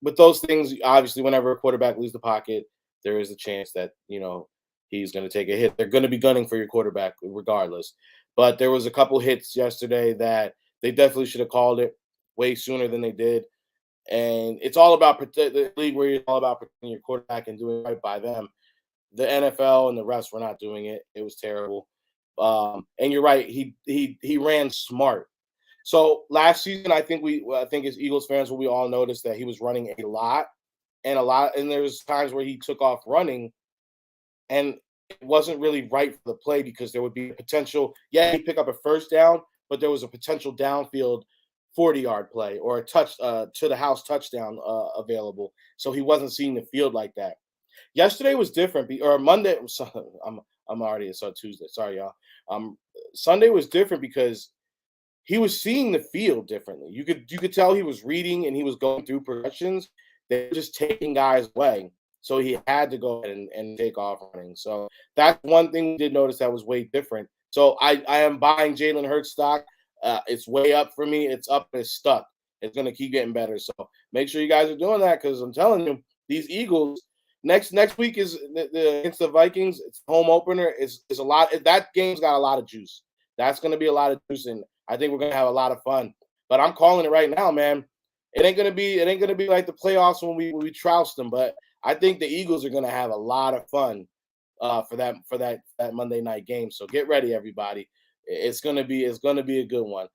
with those things, obviously, whenever a quarterback leaves the pocket, there is a chance that, he's going to take a hit. They're going to be gunning for your quarterback regardless. But there was a couple hits yesterday that they definitely should have called it way sooner than they did. And it's all about the league where you're all about protecting your quarterback and doing right by them. The NFL and the refs were not doing it. It was terrible. And you're right. He ran smart. So last season, I think as Eagles fans, we all noticed that he was running a lot, and there's times where he took off running, and it wasn't really right for the play because there would be a potential. Yeah, he'd pick up a first down, but there was a potential downfield 40-yard play or a to the house touchdown available. So he wasn't seeing the field like that. Yesterday was different, or Monday. I'm already it's on Tuesday. Sorry, y'all. Sunday was different because he was seeing the field differently. You could tell he was reading and he was going through progressions. They were just taking guys away. So he had to go ahead and take off running. So that's one thing we did notice that was way different. So I am buying Jalen Hurts stock. It's way up for me. It's up and it's stuck. It's going to keep getting better. So make sure you guys are doing that because I'm telling you, these Eagles, next week is against the Vikings. It's home opener. It's a lot. That game's got a lot of juice. That's going to be a lot of juice, and I think we're going to have a lot of fun. But I'm calling it right now, man. It ain't going to be like the playoffs when we trounced them, but I think the Eagles are going to have a lot of fun for that Monday night game. So get ready, everybody. It's going to be a good one.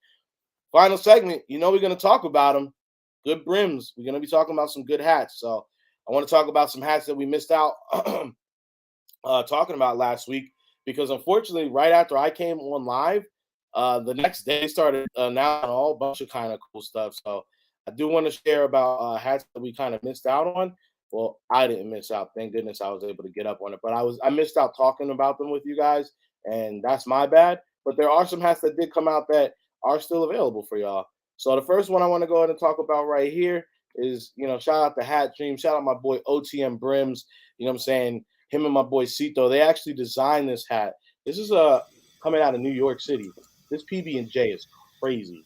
Final segment, we're going to talk about them. Good brims. We're going to be talking about some good hats. So I want to talk about some hats that we missed out talking about last week because unfortunately, right after I came on live, the next day started announcing a whole bunch of kind of cool stuff. So I do want to share about hats that we kind of missed out on. Well, I didn't miss out. Thank goodness I was able to get up on it. But I missed out talking about them with you guys, and that's my bad. But there are some hats that did come out that are still available for y'all. So the first one I want to go ahead and talk about right here is, shout out to Hat Dream. Shout out my boy OTM Brims. You know what I'm saying? Him and my boy Cito. They actually designed this hat. This is coming out of New York City. This PB&J is crazy.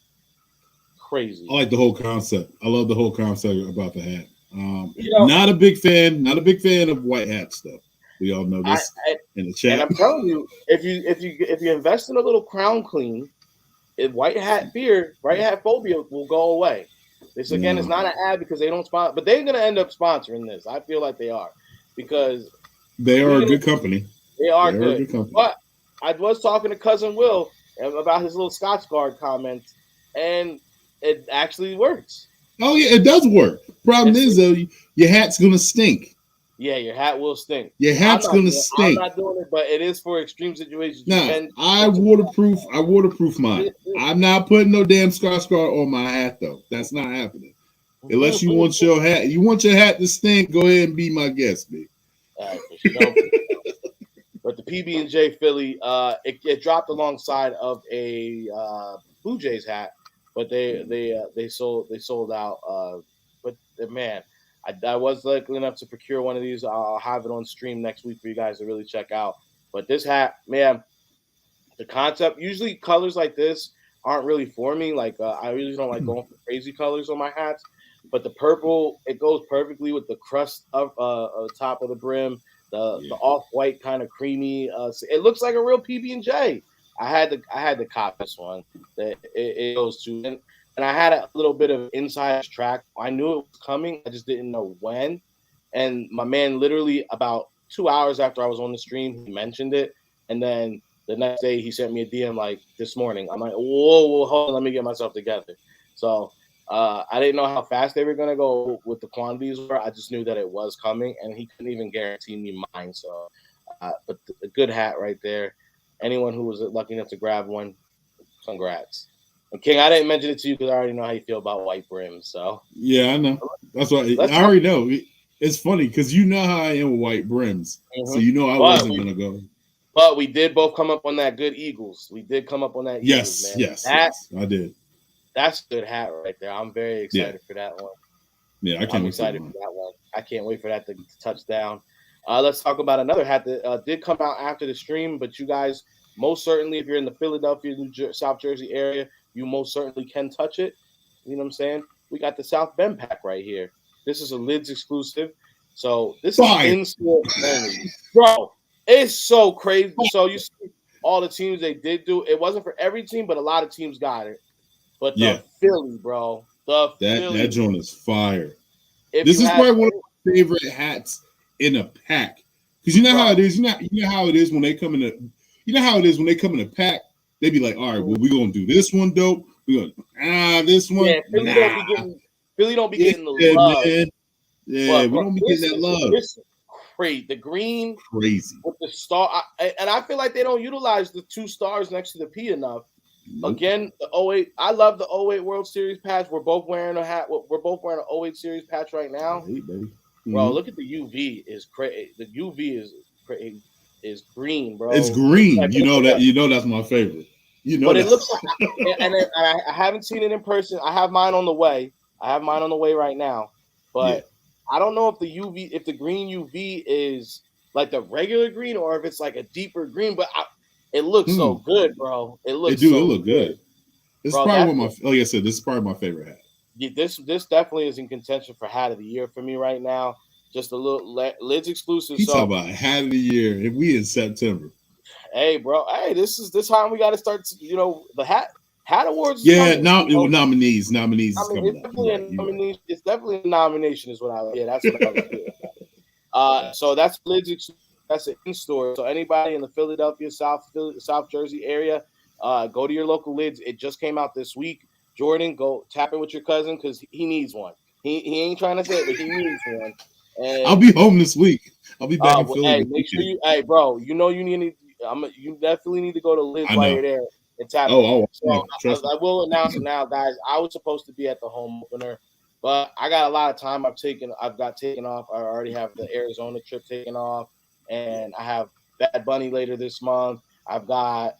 Crazy. I like the whole concept. I love the whole concept about the hat. Not a big fan of white hat stuff. We all know this in the chat. And I'm telling you, if you invest in a little crown clean, white hat phobia will go away. This again is not an ad because they don't sponsor, but they're gonna end up sponsoring this. I feel like they are because they are a good company. They are They're a good. good company. But I was talking to cousin Will about his little Scotch Guard comments, and it actually works. Oh yeah, it does work. Problem is though, your hat's gonna stink. Yeah, your hat will stink. Your hat's gonna stink. I'm not doing it, but it is for extreme situations. Nah, I waterproof mine. I'm not putting no damn Scotch Guard on my hat though. That's not happening. Unless you want your hat to stink, go ahead and be my guest, baby. All right, but the PB&J Philly, it dropped alongside of a Blue Jays hat, but they sold out. But man, I was lucky enough to procure one of these. I'll have it on stream next week for you guys to really check out. But this hat, man, the concept, usually colors like this aren't really for me. Like I usually don't like going for crazy colors on my hats. But the purple, it goes perfectly with the crust of top of the brim, the off-white kind of creamy. It looks like a real PB&J. I had to cop this one that it goes to, and I had a little bit of inside track. I knew it was coming, I just didn't know when. And my man, literally about 2 hours after I was on the stream, he mentioned it, and then the next day he sent me a DM like this morning. I'm like, whoa, hold on, let me get myself together. So I didn't know how fast they were gonna go with the quantities were. I just knew that it was coming, and he couldn't even guarantee me mine. So, but a good hat right there. Anyone who was lucky enough to grab one, congrats. And King, I didn't mention it to you because I already know how you feel about white brims. So yeah, I know. That's why I already know. It's funny because you know how I am with white brims, so you know I wasn't gonna go. But we did both come up on that good Eagles. We did come up on that. Yes, Eagles, man. yes, I did. That's a good hat right there. I'm very excited for that one. Yeah, I'm excited for that one. I can't wait for that to touch down. Let's talk about another hat that did come out after the stream, but you guys most certainly, if you're in the Philadelphia, South Jersey area, you most certainly can touch it. You know what I'm saying? We got the South Bend pack right here. This is a Lids exclusive. So this is in-store only. Bro, it's so crazy. So you see all the teams they did do. It wasn't for every team, but a lot of teams got it. But the Philly, bro. That joint is fire. This is probably one of my favorite hats in a pack. Because you know how it is. You know how it is when they come in a pack, they be like, all right, well, we're gonna do this one dope. We're gonna this one. Yeah, Philly don't be getting the love. Man. Yeah, we don't be getting that love. This great. The green crazy with the star. And I feel like they don't utilize the 2 stars next to the P enough. Nope. Again, the 08. I love the 08 World Series patch. We're both wearing a hat. We're both wearing an 08 Series patch right now. Hey, baby. Mm-hmm. Bro, look at the UV. Is crazy. The UV is green, bro. It's green. Like, you know that's my favorite. You know, but it looks like, and I haven't seen it in person. I have mine on the way. Right now. But I don't know if the green UV is like the regular green or if it's like a deeper green. But it looks so good, bro. It looks good. This is probably like I said, this is probably my favorite hat. Yeah, this definitely is in contention for hat of the year for me right now. Just a little Lids exclusive. He's talking about hat of the year, and we in September. Hey, bro. Hey, this time we got to start. The hat awards. Yeah, nominees. Nominees is coming up. It's definitely a nomination. Is what I. Yeah, that's what I was doing. So that's Lids exclusive. That's an in-store. So anybody in the Philadelphia, South Jersey area, go to your local Lids. It just came out this week. Jordan, go tap in with your cousin because he needs one. He ain't trying to say it, but he needs one. And I'll be home this week. I'll be back in Philly. Hey, make sure bro. You definitely need to go to Lids while you're there and tap in. I will announce it now, guys. I was supposed to be at the home opener, but I got a lot of time. I've got taken off. I already have the Arizona trip taken off. And I have Bad Bunny later this month. I've got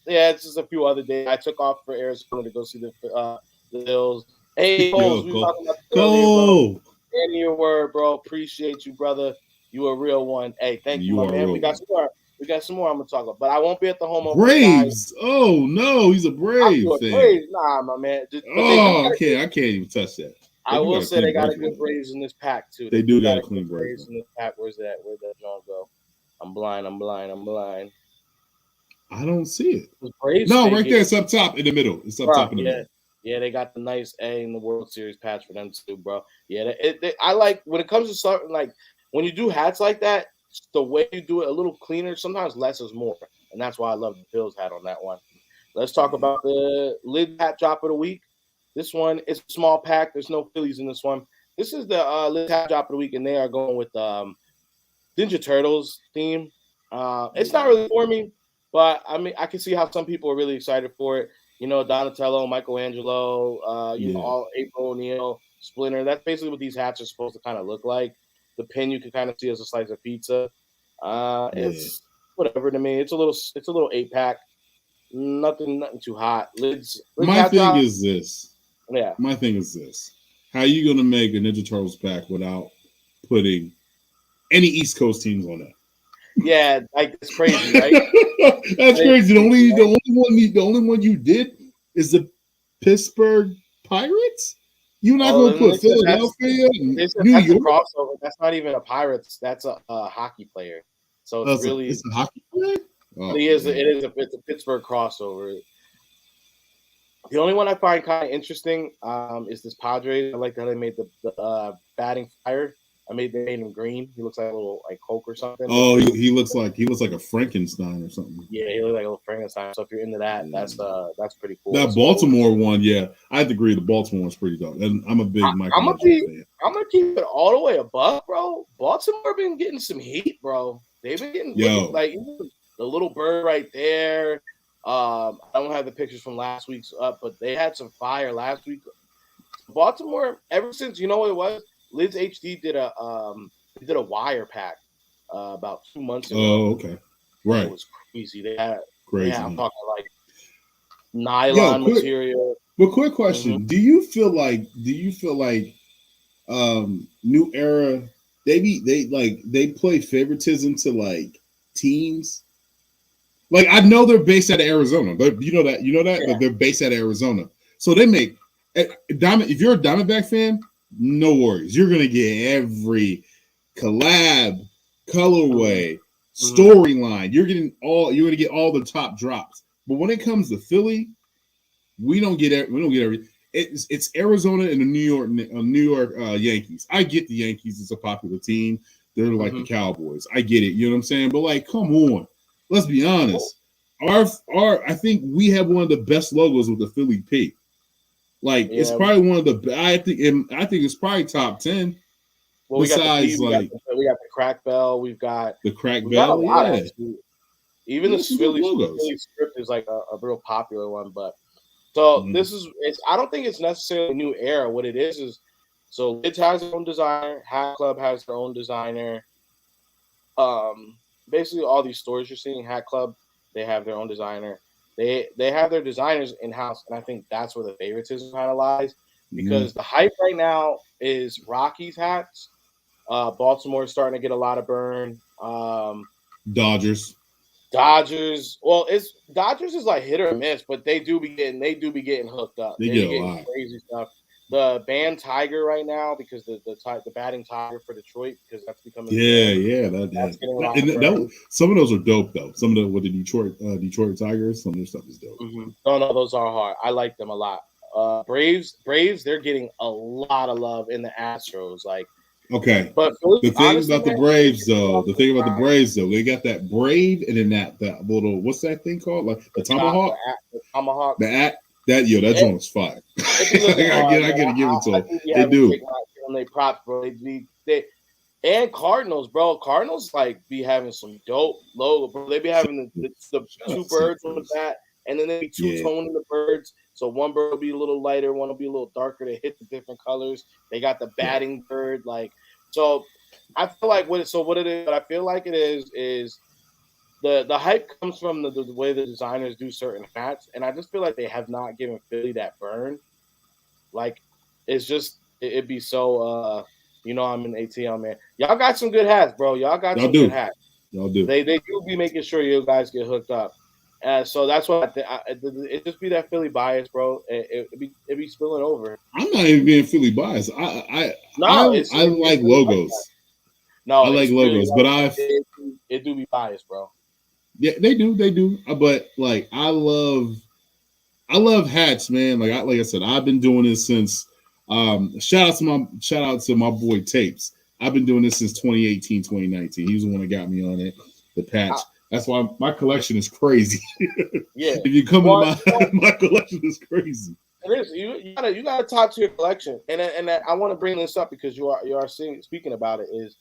it's just a few other days. I took off for Arizona to go see the Bills. Hey, Coles, we were talking about the earlier, and your word, bro. Appreciate you, brother. You a real one. Hey, thank you, my man. We got some more I'm gonna talk about, but I won't be at the home opener. Braves. Oh no, he's a Brave fan. Braves. Nah, my man. I can't even touch that. I will say they got a good Braves in this pack too. They do got a clean Braves in this pack. Where's that John go? I'm blind. I don't see it. Braves, no, right there. It's up top in the middle. It's up top in the middle. Yeah, they got the nice A in the World Series patch for them too, bro. Yeah, I like when it comes to something like when you do hats like that. the way you do it a little cleaner. Sometimes less is more, and that's why I love the Bills hat on that one. Let's talk about the lid hat drop of the week. This one is a small pack. There's no Phillies in this one. This is the lid hat drop of the week, and they are going with Ninja Turtles theme. It's not really for me, but I mean, I can see how some people are really excited for it. You know, Donatello, Michelangelo, you know, all April O'Neil, Splinter. That's basically what these hats are supposed to kind of look like. The pin you can kind of see as a slice of pizza. It's whatever to me. It's a little 8-pack. Nothing too hot. Lids My thing drop. is this. Yeah. My thing is this. How are you going to make a Ninja Turtles pack without putting any East Coast teams on that? Yeah, like it's crazy, right? That's crazy. The only one you did is the Pittsburgh Pirates. You're not going to put Philadelphia, New York. Crossover. That's not even a Pirates. That's a hockey player. So it's it's a hockey player. Oh, it's a Pittsburgh crossover. The only one I find kind of interesting is this Padres. I like how they made the batting fire. They made him green. He looks like a little like Coke or something. Oh, he looks like a Frankenstein or something. Yeah, he looks like a little Frankenstein. So if you're into that, that's pretty cool. That Baltimore one, yeah, I have to agree. The Baltimore one's pretty dope, and I'm a big Michael fan. I'm gonna keep it all the way above, bro. Baltimore been getting some heat, bro. They've been getting like the little bird right there. I don't have the pictures from last week's up, but they had some fire last week. Baltimore, ever since, you know what it was? Lids HD did a wire pack about 2 months ago. Oh, okay, right. It was crazy. They had crazy. I'm talking like nylon material. But quick question: Do you feel like New Era they play favoritism to like teams? Like I know they're based out of Arizona, but you know that they're based out of Arizona, so they make if you're a Diamondback fan, no worries. You're gonna get every collab, colorway, storyline. You're gonna get all the top drops. But when it comes to Philly, we don't get every. It's Arizona and the New York Yankees. I get the Yankees is a popular team. They're like the Cowboys. I get it. You know what I'm saying? But like, come on, let's be honest. I think we have one of the best logos with the Philly P. Like it's probably one of the. I think it's probably top 10. Well, besides, we got the crack bell. We've got the crack bell. Yeah. Even the Philly script is like a real popular one. But so this is. I don't think it's necessarily a new era. What it is so Lids has their own designer. Hat Club has their own designer. Basically all these stores you're seeing, Hat Club, they have their own designer. They have their designers in-house, and I think that's where the favoritism kind of lies. Because the hype right now is Rockies hats. Baltimore is starting to get a lot of burn. Dodgers. Well, Dodgers is like hit or miss, but they do be getting hooked up. They get a lot crazy stuff. The band Tiger right now, because the batting Tiger for Detroit, because that's becoming some of those are dope though. Some of the Detroit Tigers, some of their stuff is dope. No, those are hard. I like them a lot. Braves, they're getting a lot of love in the Astros. Like, okay, but the thing about the Braves though, they got that Brave and then that little what's that thing called? Like the tomahawk. The tomahawk. That joint was fire. I gotta give it to them. They do. They props, bro. They and Cardinals, bro. Cardinals like be having some dope logo, bro. They be having the two birds on the bat, and then they be two-toning the birds. So one bird will be a little lighter, one will be a little darker to hit the different colors. They got the batting bird, like so. I feel like what it is. What I feel like it is the hype comes from the way the designers do certain hats, and I just feel like they have not given Philly that burn. Like it's just it'd be so. I'm an ATL man. Y'all got some good hats, bro. Y'all got some good hats. Y'all do. They do be making sure you guys get hooked up. So that's why it just be that Philly bias, bro. It be spilling over. I'm not even being Philly biased. I like logos. No, I like logos, but it do be biased, bro. Yeah, they do. But like, I love hats, man. Like I said, I've been doing this since. Shout out to my boy Tapes. I've been doing this since 2018, 2019. He was the one that got me on it. The patch. That's why my collection is crazy. Yeah. If you come into my collection is crazy. It is. You gotta talk to your collection, and I want to bring this up because you are speaking about it is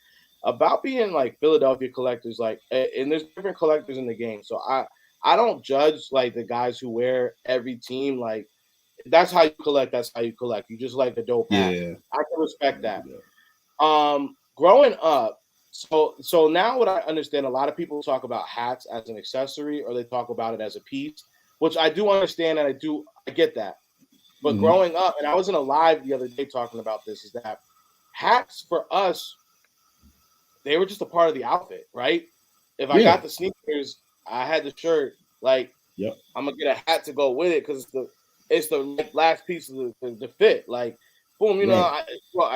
about being like Philadelphia collectors, like, and there's different collectors in the game. So I don't judge like the guys who wear every team. Like, that's how you collect. That's how you collect. You just like a dope hat. Yeah. I can respect that. Growing up, so now what I understand, a lot of people talk about hats as an accessory, or they talk about it as a piece, which I do understand, and I get that. But growing up, and I was in a live the other day talking about this, is that hats for us, they were just a part of the outfit, right? If I got the sneakers, I had the shirt. Like, I'm gonna get a hat to go with it because it's the last piece of the fit. Like, boom, I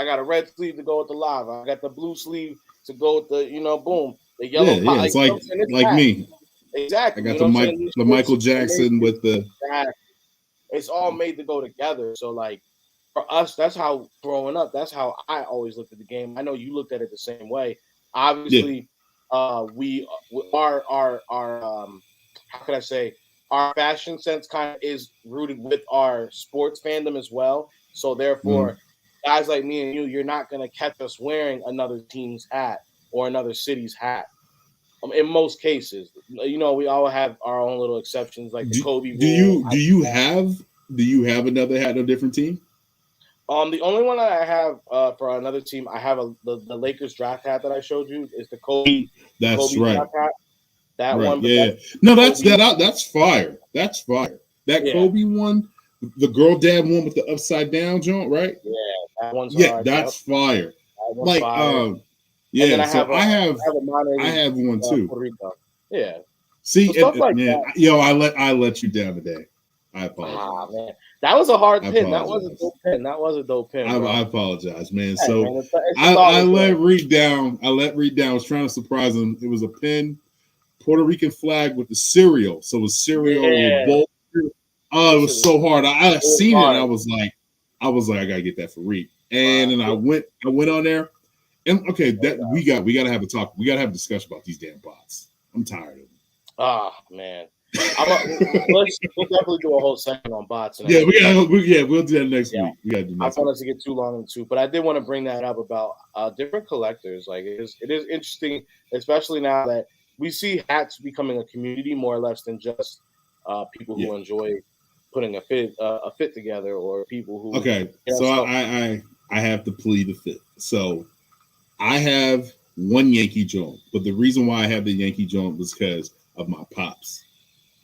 got a red sleeve to go with the live. I got the blue sleeve to go with the, boom, the yellow. Yeah, it's like me. Exactly. I got the Michael Jackson with the. It's all made to go together. So, like, for us, that's how growing up, that's how I always looked at the game. I know you looked at it the same way. Obviously, we our how could I say, our fashion sense kind of is rooted with our sports fandom as well. So therefore, guys like me and you're not gonna catch us wearing another team's hat or another city's hat. In most cases, we all have our own little exceptions, like the Kobe rule. Do you have another hat of a different team? The only one that I have for another team, I have the Lakers draft hat that I showed you. Is the Kobe. That's right. Draft hat. That right. one. Yeah. No, that's fire. That's fire. That Kobe one, the girl dad one with the upside down joint, right? Yeah, that one's hard. That's fire. That one's like fire. Yeah, I have one too. Puerto Rico. Yeah. See, so like man, I let you down today. I apologize. Man, that was a hard pin. That was a dope pin. That was a dope pin. I apologize, man. Yeah, so man, I let Reed down. I was trying to surprise him. It was a pin, Puerto Rican flag with the cereal. So it was cereal with bowl. Oh, it was so hard. I seen it. And I was like, I gotta get that for Reed. And then I went on there. And okay, we gotta have a talk. We gotta have a discussion about these damn bots. I'm tired of them. Man. We'll definitely do a whole segment on bots. We'll do that next week. We gotta do. I don't want us to get too long into, but I did want to bring that up about different collectors. Like, it is interesting, especially now that we see hats becoming a community more or less than just people who enjoy putting a fit together, or people who. Okay, so I have to plead the fifth. So I have one Yankee joint, but the reason why I have the Yankee joint was because of my pops.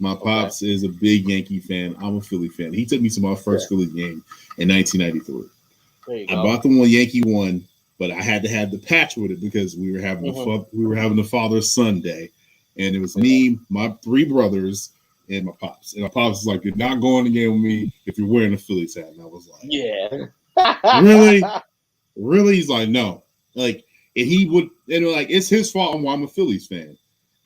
My pops is a big Yankee fan. I'm a Philly fan. He took me to my first Philly game in 1993. I bought the one Yankee one, but I had to have the patch with it because we were having the father-son day, and it was me, my three brothers, and my pops. And my pops was like, "You're not going to the game with me if you're wearing a Phillies hat." And I was like, "Really? Really?" He's like, "No." Like, and he would, and like, it's his fault on why I'm a Phillies fan.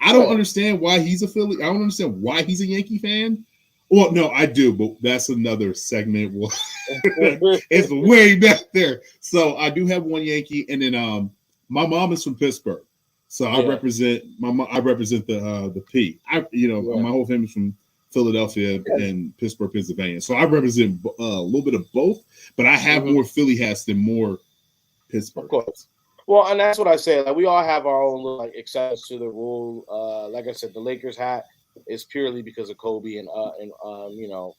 I don't understand why he's a Philly. I don't understand why he's a Yankee fan. Well, no, I do, but that's another segment. It's way back there. So I do have one Yankee, and then my mom is from Pittsburgh, so I represent I represent the P. My whole family's from Philadelphia and Pittsburgh, Pennsylvania. So I represent a little bit of both, but I have more Philly hats than more Pittsburgh. Of course. Well, and that's what I say. Like, we all have our own little exceptions to the rule. Like I said, the Lakers hat is purely because of Kobe and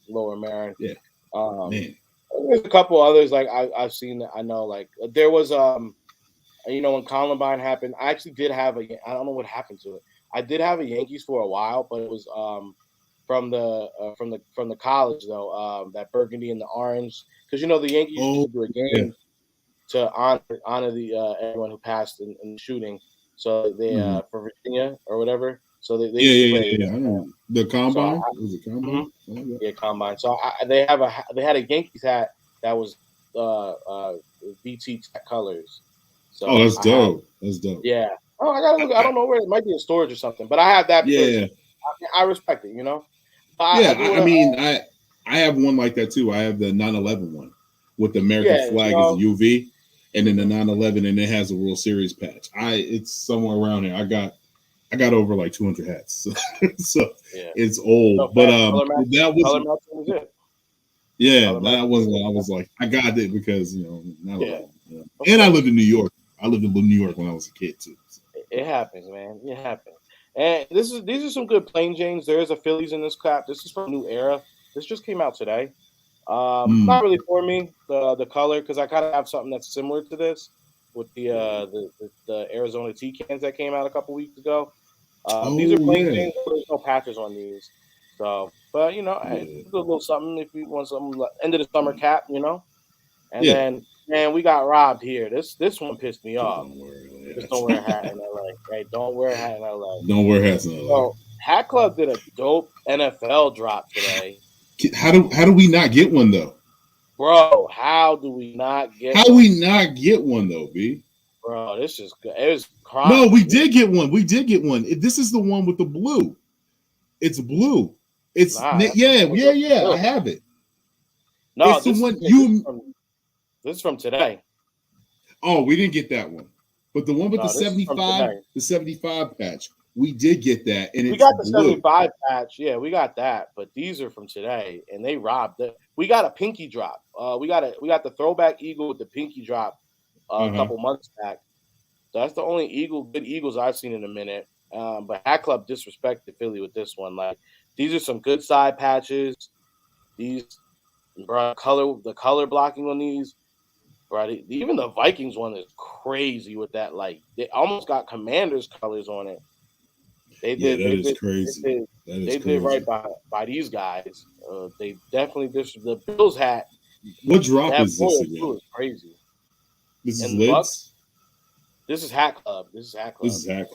Lower Marin. Yeah. There's a couple others like I've seen that I know. Like, there was when Columbine happened, I actually did have I don't know what happened to it. I did have a Yankees for a while, but it was from the college though. That burgundy and the orange, because the Yankees used to do a game to honor the everyone who passed in the shooting. So they for Virginia or whatever. So they I know. The combine. Was it combine? Yeah, combine. So they had a Yankees hat that was BT Tech colors. So that's dope. That's dope. Yeah. Oh, I gotta look. I don't know where it might be in storage or something, but I have that. Yeah. I respect it. I have one like that too. I have the 9/11 one with the American flag as a UV. and then the 911, and it has a World Series patch. It's somewhere around there. I got over like 200 hats, so Yeah. it's old. No, but color match, that color was match was it. yeah, Color that match was was when I was like, I got it because Yeah. and I lived in New York. I lived in New York when I was a kid too. So. It happens, man. It happens. And these are some good plain Janes. There is a Phillies in this crap. This is from New Era. This just came out today. Not really for me, the color, because I kind of have something that's similar to this with the Arizona T-Cans that came out a couple weeks ago. These are plain yeah. Janes. There's no patches on these. So, but hey, a little something if you want something end of the summer cap, And then, man, we got robbed here. This one pissed me off. Just don't wear a hat in LA. Hey, don't wear a hat in LA. Don't wear hats in LA. So, Hat Club did a dope NFL drop today. How do we not get one though? Bro, how do we not get How one? we not get one though, B? Bro, this is good. It was crime. No, we did get one. We did get one. This is the one with the blue. It's blue. It's yeah. I have it. No, it's the one this is from today. Oh, we didn't get that one. But the one with the 75 patch, we did get that. And we got the 75 patch. Yeah, we got that. But these are from today, and they robbed it. We got a pinky drop. We got the throwback eagle with the pinky drop a couple months back. So that's the only good Eagles I've seen in a minute. But Hat Club disrespected Philly with this one. Like, these are some good side patches. These, bro, the color blocking on these. Right, even the Vikings one is crazy with that. Like, they almost got Commanders colors on it. They did. Yeah, that is crazy. They did right by these guys. They definitely the Bills hat. What drop is this again? Is crazy. This is Lids? This is Hat Club. This is Hat Club. Okay.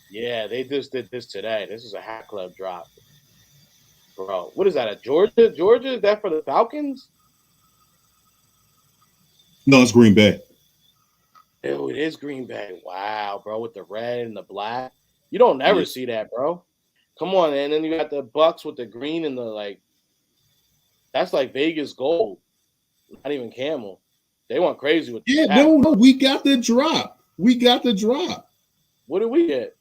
Yeah, they just did this today. This is a Hat Club drop, bro. What is that? A Georgia? Georgia? Is that for the Falcons? No, it's Green Bay. Oh, it is Green Bay. Wow, bro, with the red and the black. You don't never see that, bro. Come on, and then you got the Bucks with the green and the that's like Vegas gold. Not even camel. They went crazy with that. No, we got the drop. What did we get?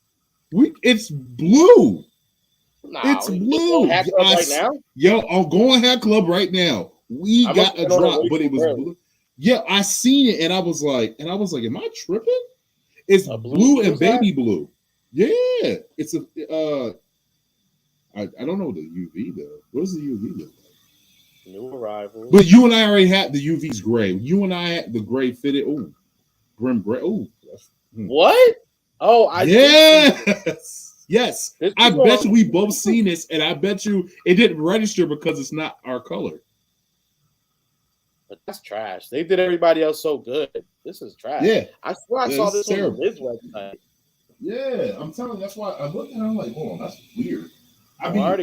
It's blue. Nah, it's blue. Hat Club right now? Yo, I'll go on Hat Club right now. We got a drop, but it was blue. Yeah, I seen it and I was like, am I tripping? It's blue and baby blue. Yeah, it's a. I don't know the UV though. What does the UV look like? New arrival. But you and I already had the UV's gray. You and I had the gray fitted. Oh, grim gray. Oh, what? Oh, yes. I bet you we both seen this, and I bet you it didn't register because it's not our color. But that's trash. They did everybody else so good. This is trash. Yeah. I swear I saw this on Liz website. Yeah, I'm telling you, that's why I looked and I'm like, hold on, that's weird. I mean, I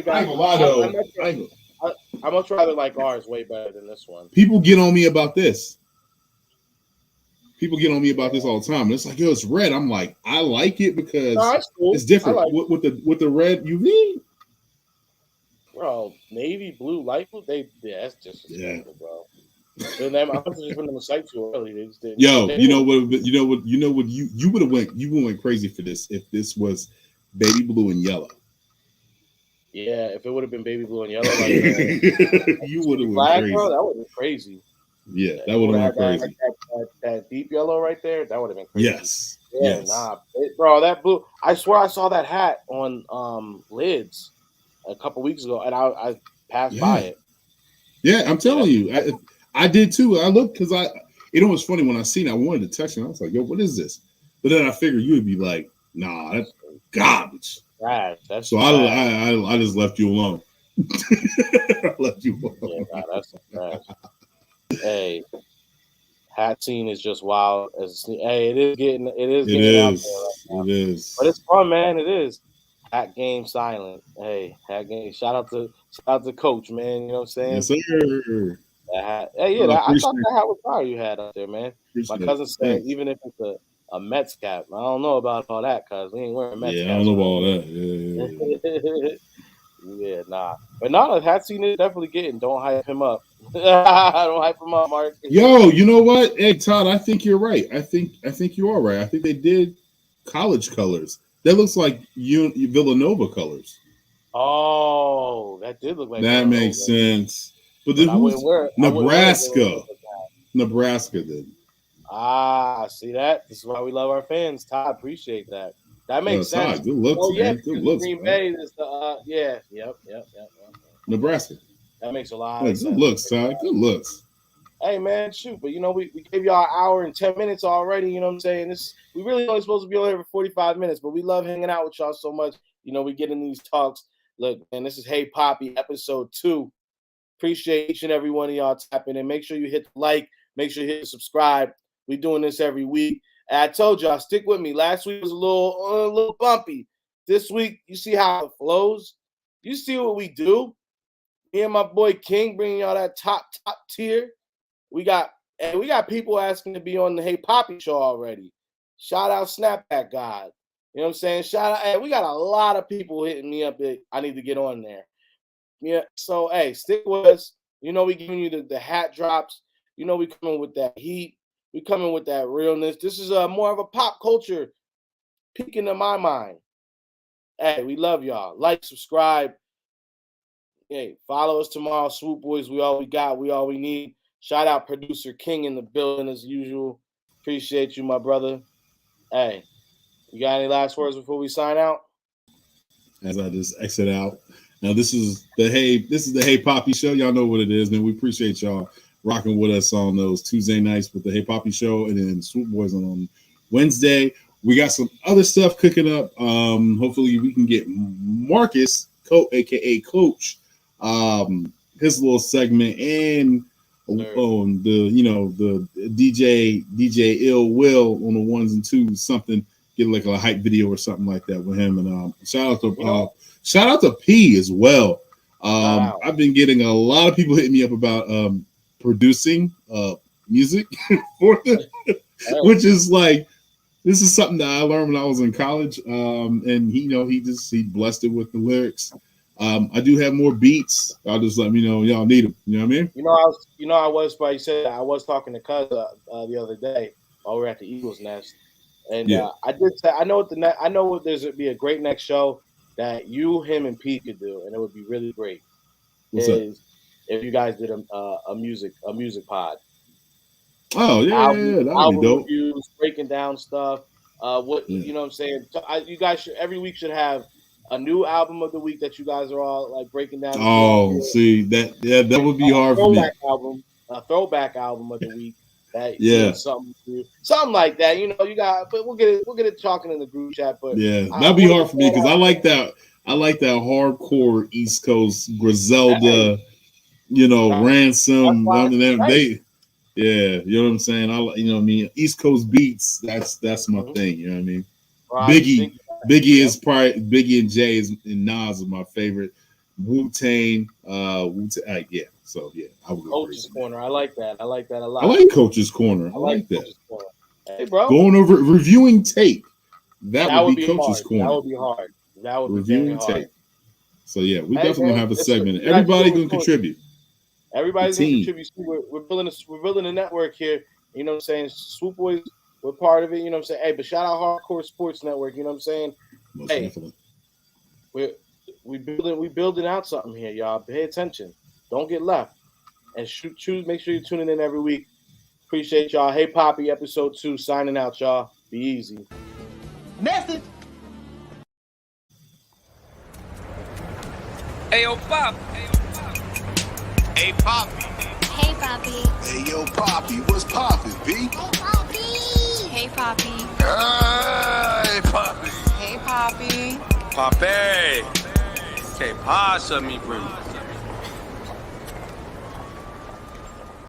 much rather like ours way better than this one. People get on me about this. People get on me about this all the time. It's like, yo, it's red. I'm like, I like it because it's different with the red UV. Bro, navy blue, light blue, that's just bro. And I must have just been on the site too early. They just didn't. Yo, you know what? You would have went crazy for this if this was baby blue and yellow. Yeah, if it would have been baby blue and yellow, you would have went crazy. Bro, that would have been crazy. Yeah, that would have been crazy. That deep yellow right there, that would have been crazy. Yes. Yeah, yes. Bro, that blue. I swear I saw that hat on Lids a couple weeks ago, and I passed by it. Yeah, I'm telling you, I did too. I looked because it was funny when I seen it, I wanted to text you. I was like, yo, what is this? But then I figured you would be like, nah, that's garbage. That's so I just left you alone. I left you alone. Yeah, that's trash. Hey, hat scene is just wild. It is getting out there right now. It is. But it's fun, man. It is. Hat game silent. Hey, hat game. Shout out to Coach, man. You know what I'm saying? Yes, sir. That hat. Hey, yeah, I thought that hat was fire you had up there, man. My cousin said even if it's a Mets cap, I don't know about all that because we ain't wearing Mets cap. Yeah, I don't know about all that. Yeah. Yeah, nah. But nah, Hatsune is definitely getting. Don't hype him up. Don't hype him up, Mark. Yo, you know what? Hey, Todd, I think you're right. I think you are right. I think they did college colors. That looks like Villanova colors. Oh, that did look like That Villanova. makes sense. But But then I wouldn't who's wear it. Nebraska? Nebraska did. Ah, see that? This is why we love our fans. Todd, appreciate that. That makes sense. Todd, good looks, Oh yeah, man. Good because looks, Green bro. Bay is the yeah, yep. Nebraska. That makes a lot Hey, of good sense. looks, Todd. Good looks. Hey man, shoot, but you know we gave y'all an hour and 10 minutes already. You know what I'm saying? We really only supposed to be on here for 45 minutes, but we love hanging out with y'all so much. You know, we get in these talks. Look, man, this is Hey Papi, episode 2. Appreciate each and every one of y'all tapping in. Make sure you hit the like. Make sure you hit the subscribe. We're doing this every week. And I told y'all, stick with me. Last week was a little bumpy. This week, you see how it flows. You see what we do. Me and my boy King bringing y'all that top tier. We got people asking to be on the Hey Papi show already. Shout out Snapback God. You know what I'm saying? Shout out. Hey, we got a lot of people hitting me up that I need to get on there. Yeah. So hey, stick with us. You know we giving you the hat drops. You know we coming with that heat. We coming with that realness. This is more of a pop culture peeking in my mind. Hey, we love y'all. Like, subscribe. Hey, follow us tomorrow. Swoop Boys, we all we got. We all we need. Shout out producer King in the building as usual. Appreciate you, my brother. Hey, you got any last words before we sign out? As I just exit out. Now this is the Hey Papi show. Y'all know what it is, man. We appreciate y'all rocking with us on those Tuesday nights with the Hey Papi show, and then Swoop Boys on Wednesday. We got some other stuff cooking up. Hopefully we can get Marcus, aka Coach, his little segment, and the DJ Ill Will on the ones and twos, something, get like a hype video or something like that with him. And shout out to P as well. I've been getting a lot of people hitting me up about producing music for them, which is like, this is something that I learned when I was in college. And he blessed it with the lyrics. I do have more beats. I'll just let me know y'all need them. You know what I mean? I was talking to Cuz the other day while we were at the Eagles Nest, and I did say I know what there's be a great next show that you, him, and Pete could do, and it would be really great. What's that? If you guys did a music pod. Oh yeah, that would be dope. Reviews, breaking down stuff. You know what I'm saying? You guys should every week should have a new album of the week that you guys are all like breaking down. Oh, see that would be hard for me. A throwback album of the week. That something like that. You know, but we'll get it talking in the group chat. But that'd be hard for me because I like that hardcore East Coast Griselda. Ransom. You know what I'm saying? East Coast beats. That's my thing. You know what I mean? Biggie is probably Biggie and Jay and Nas are my favorite. Wu-Tang, So I would go Coach's Corner. I like that a lot. I like Coach's Corner. I like that. Hey, bro. Going over reviewing tape. That would be Coach's Corner. That would be hard. That would reviewing be tape. So we definitely gonna have a segment. Everybody gonna contribute. Everybody's gonna contribute. We're building a network here. You know what I'm saying? Swoop Boys, we're part of it. You know what I'm saying? Hey, but shout out Hardcore Sports Network. You know what I'm saying? Most definitely. We building out something here, y'all. Pay attention. Don't get left. And make sure you're tuning in every week. Appreciate y'all. Hey Papi, episode 2, signing out, y'all. Be easy. Message. Hey, yo, Pop. Hey, Papi. Hey Papi. Hey, yo, Papi, what's poppin', B? Hey Papi. Hey, Papi. Hey, Papi. Hey, Papi. Papi. Que pasa, mi primo?